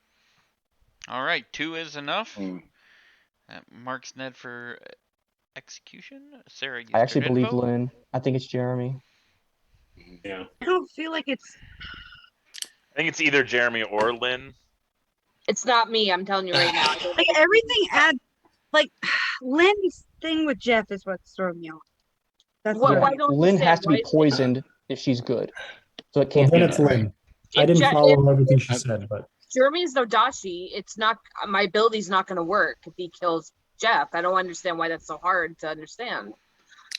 All right, 2 is enough. Mm. That marks Ned for execution. Sarah, you I actually still didn't believe vote? Lynn. I think it's Jeremy. Yeah. I don't feel like it's. I think it's either Jeremy or Lynn. It's not me, I'm telling you right now. I don't Like think everything adds. Like Lynn's thing with Jeff is what's throwing me off. That's Well, what why don't Lynn you has say, to be why- poisoned if she's good. So it Well, can't then be it's Ned. Lynn. I If didn't Je- follow everything she said, but Jeremy's Nodashi, it's not, my ability's not going to work if he kills Jeff. I don't understand why that's so hard to understand.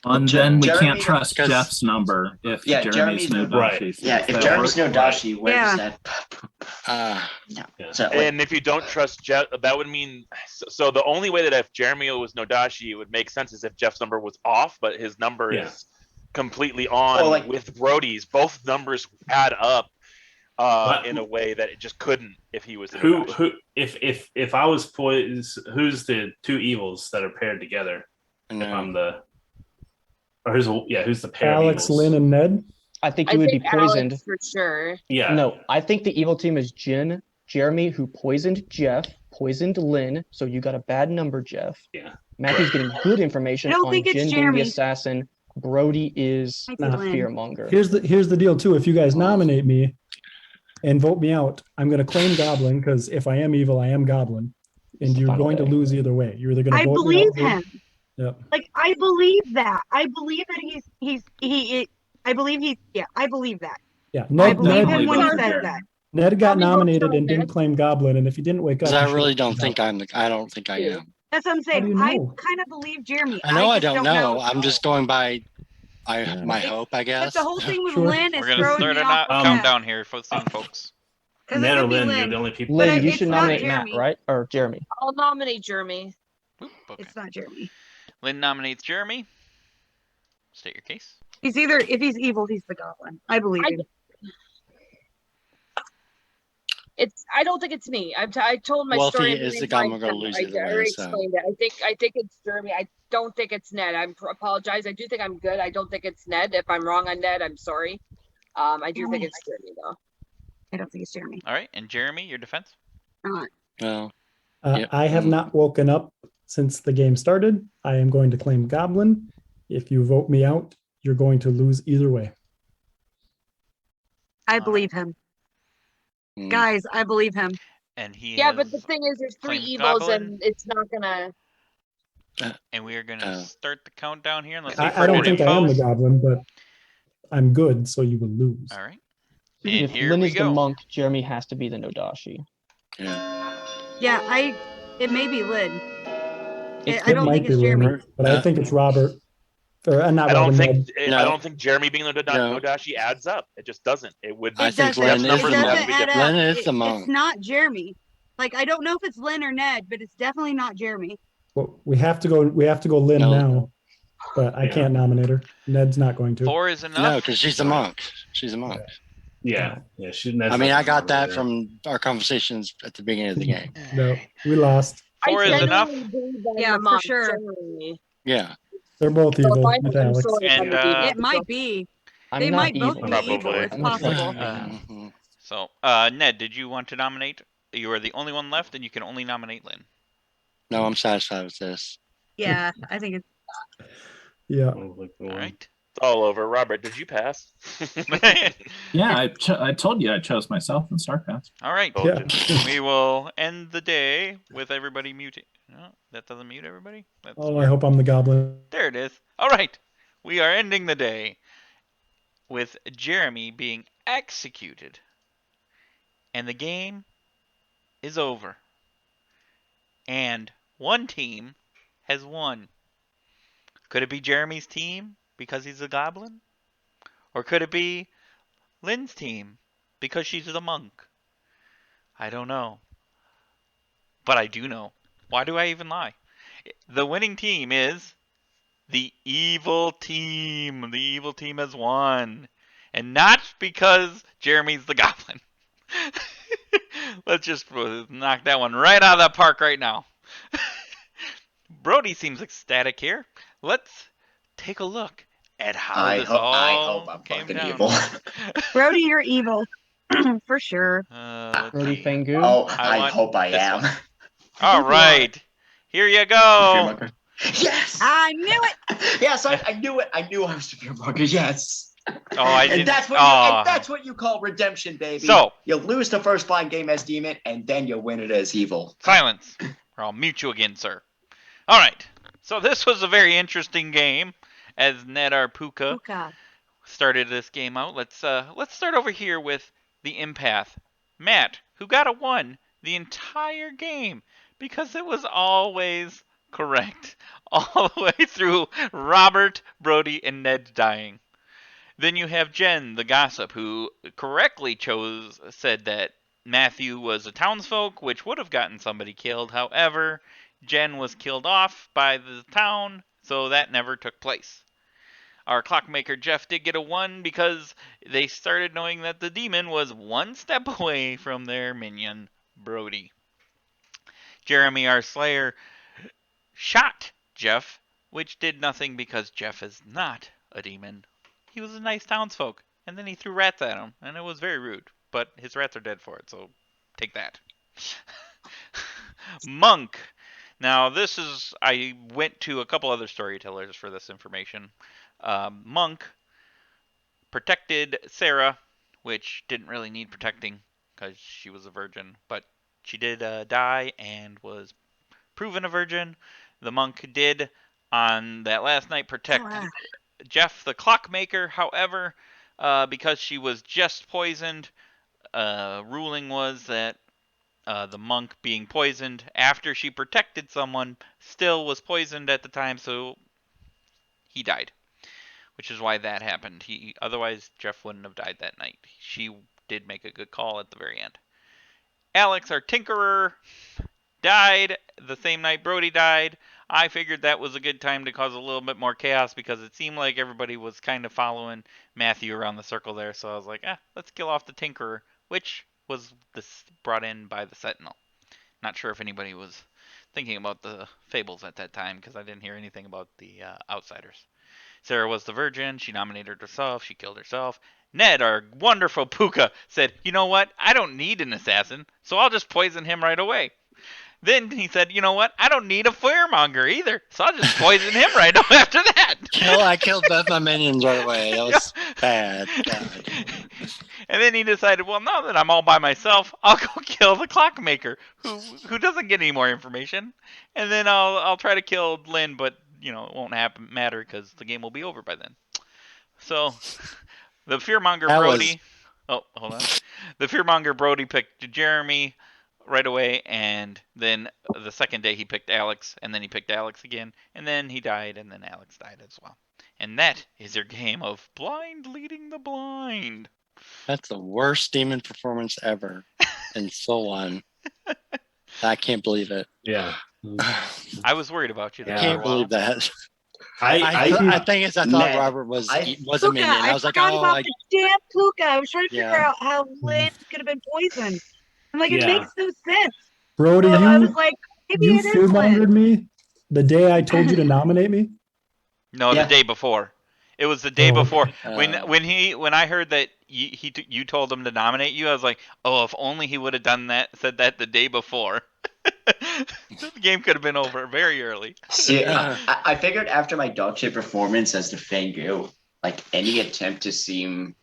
And then we Jeremy- can't trust 'cause- Jeff's number if Yeah, Jeremy's Jeremy's- Nodashi. Right. So Yeah, does if that Jeremy's work? Nodashi, where Yeah. does that? Uh, Yeah. So, like, And if you don't trust Jeff, that would mean so the only way that if Jeremy was Nodashi, it would make sense is if Jeff's number was off, but his number Yeah. is completely on Well, like- with Brody's. Both numbers add up But- in a way that it just couldn't if he was the Who Nodashi. if I was poised, who's the two evils that are paired together? If no. I'm the or who's the pair Alex, of evils? Lynn, and Ned. I think I you would be think poisoned. Alex for sure. Yeah. No, I think the evil team is Jin, Jeremy, who poisoned Jeff, poisoned Lynn. So you got a bad number, Jeff. Yeah. Matthew's getting good information I don't on think it's Jin being the Jeremy. assassin. Brody is Might the be Lynn. fearmonger. Here's the deal too. If you guys nominate me and vote me out, I'm going to claim Goblin because if I am evil, I am Goblin, and you're Final going to day. lose either way. You're either going to I vote believe me out. him. Yep. Like I believe that. I believe that I believe he's. Yeah, I believe that. Yeah. I Ned, believe Ned, him when he vote says Jeremy. that. Ned got Tell me vote nominated for and didn't Ned. claim Goblin, and if he didn't wake up, Because I he really should've don't voted think out. I don't think I am. That's what I'm How do saying. you I know? kind of believe Jeremy. I know I just don't know. I'm just going by my hope, I But guess. the whole thing with Sure. Lynn is We're going to throwing start me a off. with countdown here for soon, folks. Because Ned it or could be Lynn, you're Lynn. the only people. Lynn, you it's should not nominate Matt, Jeremy. right? Or Jeremy. I'll nominate Jeremy. Oop, okay. It's not Jeremy. Lynn nominates Jeremy. State your case. He's either if he's evil, he's the goblin. I believe him. I don't think it's me. I told my Well, if story. he in the is the main guy, time we're gonna now. lose I either way, already so. explained it. I think it's Jeremy. I don't think it's Ned. I apologize. I do think I'm good. I don't think it's Ned. If I'm wrong on Ned, I'm sorry. I do think it's Jeremy though. I don't think it's Jeremy. All right, and Jeremy, your defense? Not. Well, Yep. I have not woken up since the game started. I am going to claim Goblin. If you vote me out, you're going to lose either way. I believe him. mm, Guys, I believe him. And he Yeah, has, but the thing is, there's three claimed evils, Goblin. and it's not gonna. and we are going to Oh. start the countdown here. Unless I don't think I am the Goblin, but I'm good, so you will lose. All right. And If here Lynn we is the go. monk, Jeremy has to be the Nodashi. yeah. Yeah, it may be Lynn. It I don't might think be it's Lynn, Jeremy. but I think it's Robert. Or not I don't Robert. think Ned. No. I don't think Jeremy being the No. Nodashi adds up. It just doesn't. It would. I It think doesn't- Lynn it is the doesn't monk. add up. Lynn is the It's monk. not Jeremy. Like I don't know if it's Lynn or Ned, but it's definitely not Jeremy. Well, we have to go Lynn No. now, but I Yeah. can't nominate her. Ned's not going to. 4 is enough. No, because she's a monk. She's a monk. Yeah. She, I mean, I got that from our conversations at the beginning of the game. No, we lost. 4 is enough. Yeah, for sure. Yeah. They're both evil with Alex. And, It might be. I'm They not might evil. both be evil. Probably. It's I'm not possible. Mhm. So, Ned, did you want to nominate? You are the only one left, and you can only nominate Lynn. No, I'm satisfied with this. Yeah, I think it's Yeah. All right. It's all over. Robert, did you pass? Yeah, I told you I chose myself in StarCraft. All right. Told Yeah. you. We will end the day with everybody muting. No, that doesn't mute everybody? That's Oh, I weird. hope I'm the goblin. There it is. All right. We are ending the day with Jeremy being executed. And the game is over. And one team has won. Could it be Jeremy's team because he's a goblin? Or could it be Lynn's team because she's the monk? I don't know. But I do know. Why do I even lie? The winning team is the evil team. The evil team has won. And not because Jeremy's the goblin. Let's just knock that one right out of the park right now. Brody seems ecstatic here. Let's take a look at how I this hope all I'm came fucking down. evil. Brody, you're evil. For sure. Brody Fangu. Oh, I I want hope I this am. one. All right. Here you go. Yes. I knew it. Yes, I knew it. I knew I was the fearmonger. Yes. Oh, I And didn't. that's what you call redemption, baby. So- you lose the first blind game as demon, and then you win it as evil. Silence, or I'll mute you again, sir. All right. So this was a very interesting game, as Ned our Puka Puka. started this game out. Let's start over here with the empath, Matt, who got a 1 the entire game because it was always correct all the way through Robert, Brody, and Ned dying. Then you have Jen, the gossip, who correctly said that Matthew was a townsfolk, which would have gotten somebody killed. However, Jen was killed off by the town, so that never took place. Our clockmaker Jeff did get a 1 because they started knowing that the demon was one step away from their minion, Brody. Jeremy, our slayer, shot Jeff, which did nothing because Jeff is not a demon. He was a nice townsfolk, and then he threw rats at him, and it was very rude. But his rats are dead for it, so take that. Monk. Now, I went to a couple other storytellers for this information. Monk protected Sarah, which didn't really need protecting because she was a virgin, but she did die and was proven a virgin. The monk did on that last night protect Jeff the clockmaker. However, because she was just poisoned, ruling was that the monk being poisoned after she protected someone still was poisoned at the time, so he died. Which is why that happened. Otherwise, Jeff wouldn't have died that night. She did make a good call at the very end. Alex, our tinkerer, died the same night Brody died. I figured that was a good time to cause a little bit more chaos because it seemed like everybody was kind of following Matthew around the circle there. So I was like, let's kill off the tinkerer, which was brought in by the Sentinel. Not sure if anybody was thinking about the fables at that time because I didn't hear anything about the outsiders. Sarah was the virgin. She nominated herself. She killed herself. Ned, our wonderful Puka, said, you know what? I don't need an assassin, so I'll just poison him right away. Then he said, you know what? I don't need a fearmonger either, so I'll just poison him right after that. I killed both my minions right away. That was bad. God. And then he decided, well, now that I'm all by myself, I'll go kill the clockmaker, who doesn't get any more information. And then I'll try to kill Lynn, but it won't matter because the game will be over by then. So the fearmonger Brody. Oh, hold on. The fearmonger Brody picked Jeremy right away, and then the second day he picked Alex, and then he picked Alex again, and then he died, and then Alex died as well. And that is your game of blind leading the blind. That's the worst demon performance ever, and so on. I can't believe it. Yeah. I was worried about you. I can't believe that. I think I thought Robert was a minion. I was like, oh, about the damn Puka. I was trying to figure out how Lynn could have been poisoned. I'm like, it makes no sense. Brody, so I was like, maybe you it is fearmongered me the day I told you to nominate me? No, the day before. It was the day before when I heard that you told him to nominate you. I was like, oh, if only he would have said that the day before. The game could have been over very early. See, I figured after my dog shit performance as the Fangirl, like any attempt to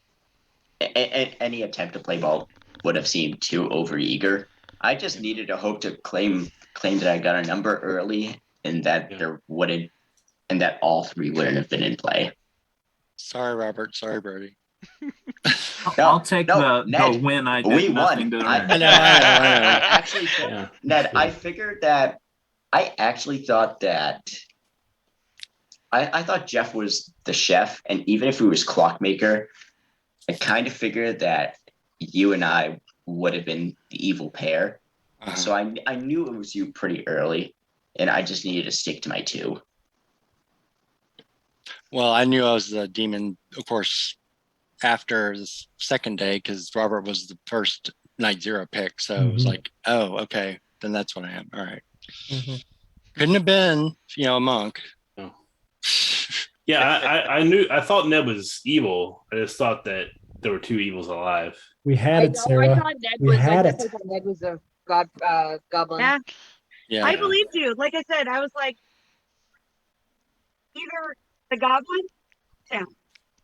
play ball would have seemed too overeager. I just needed to hope to claim that I got a number early and that that all three wouldn't have been in play. Sorry, Robert. Sorry, Brody. I'll take the win. I did we nothing won. to I earn. know. I actually, Yeah. Ned, I figured that. I actually thought that. I thought Jeff was the chef, and even if he was clockmaker, I kind of figured that you and I would have been the evil pair. Uh-huh. So I knew it was you pretty early, and I just needed to stick to my two. Well, I knew I was the demon, of course, after the second day because Robert was the first night zero pick. So it was like, oh, okay, then that's what I am. All right. Couldn't have been, a monk. Oh. Yeah, I thought Ned was evil. I just thought that there were two evils alive. We had it, Sarah. I thought Ned we was had like, it. I thought Ned was a goblin. Yeah. I believed you. Like I said, I was like, either the goblin, town.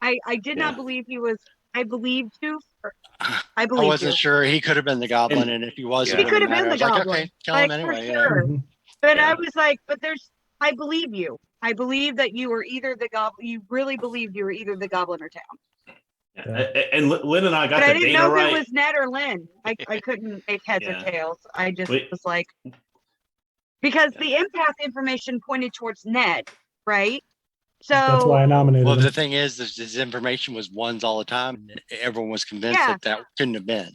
I did not believe he was. I believed you. I wasn't sure. He could have been the goblin, and if he wasn't, he could have been the goblin. Like, okay, kill him anyway. For sure. But I was like, I believe you. I believe that you were either the goblin. You really believed you were either the goblin or town. And Lynn and I got but the I didn't data know right. if it was Ned or Lynn. I couldn't make heads or tails. I just was like, because the empath information pointed towards Ned, right? So that's why I nominated him. The thing is, this information was ones all the time. Everyone was convinced that couldn't have been.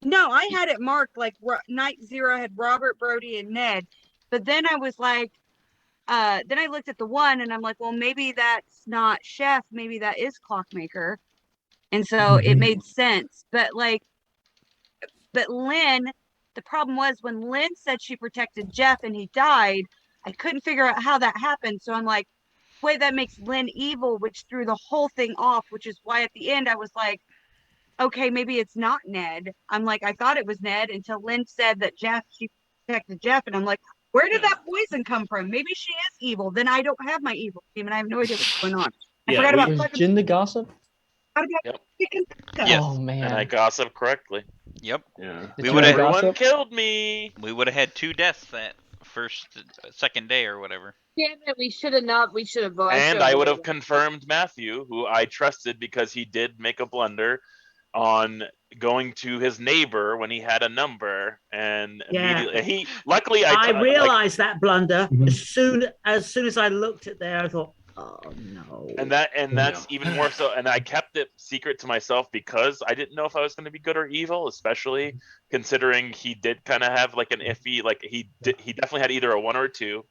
No, I had it marked like night zero had Robert, Brody, and Ned. But then I was like, then I looked at the one and I'm like, well, maybe that's not chef. Maybe that is clockmaker. And so it made sense. But Lynn, the problem was when Lynn said she protected Jeff and he died, I couldn't figure out how that happened. So I'm like, wait, that makes Lynn evil, which threw the whole thing off, which is why at the end I was like, okay, maybe it's not Ned. I'm like, I thought it was Ned until Lynn said that she protected Jeff. And I'm like, where did that poison come from? Maybe she is evil. Then I don't have my evil team and I have no idea what's going on. I forgot about was Jin the gossip? Yes. Oh man. And I gossiped correctly. Yep. Yeah. Everyone killed me. We would have had 2 deaths that second day or whatever. Damn it, we should have not. We should have voted. And I would have confirmed Matthew, who I trusted because he did make a blunder on going to his neighbor when he had a number, and immediately I realized that blunder as soon as I looked at there. I thought, oh no. And that's even more so. And I kept it secret to myself because I didn't know if I was going to be good or evil, especially considering he did kind of have like an iffy, like he definitely had either a 1 or a 2.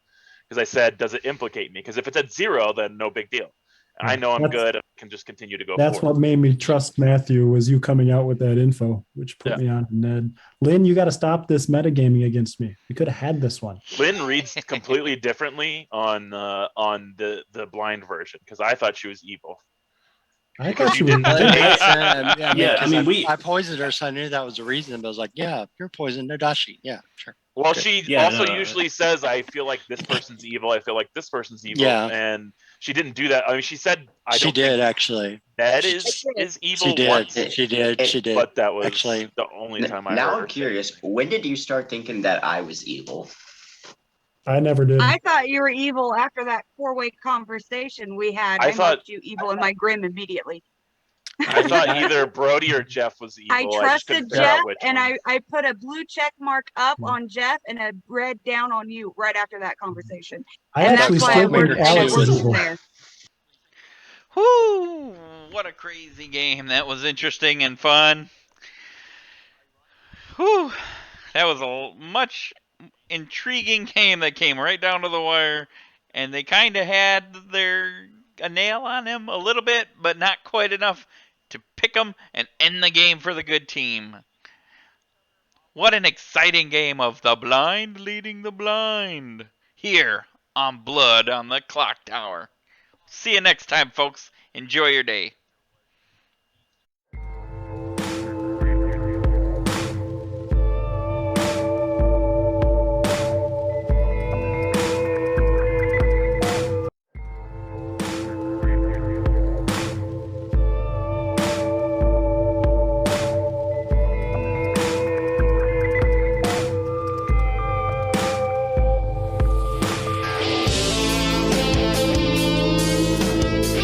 Because I said, does it implicate me? Because if it's at 0, then no big deal. I know I'm good. I can just continue to go That's forward. what made me trust Matthew, was you coming out with that info, which put me on Ned. Lynn, you got to stop this metagaming against me. We could have had this one. Lynn reads completely differently on the blind version because I thought she was evil. I thought she was. I poisoned her, so I knew that was the reason. But I was like, yeah, you're poisoned. No dashi. Yeah, sure. Well, she usually says, I feel like this person's evil. I feel like this person's evil. Yeah. And she didn't do that. I mean, she said, she did actually. Ned is evil. She did. Once. She did. But that was actually the only time I Now heard I'm her curious. When did you start thinking that I was evil? I never did. I thought you were evil after that 4-way conversation we had. I marked you evil in my grim immediately. I thought either Brody or Jeff was evil. I trusted Jeff, and I put a blue check mark up on Jeff and a red down on you right after that conversation. I actually still think Alex is evil. Whoo! What a crazy game. That was interesting and fun. Whew. That was a much intriguing game that came right down to the wire, and they kind of had a nail on him a little bit, but not quite enough to pick them and end the game for the good team. What an exciting game of the blind leading the blind here on Blood on the Clocktower. See you next time, folks. Enjoy your day.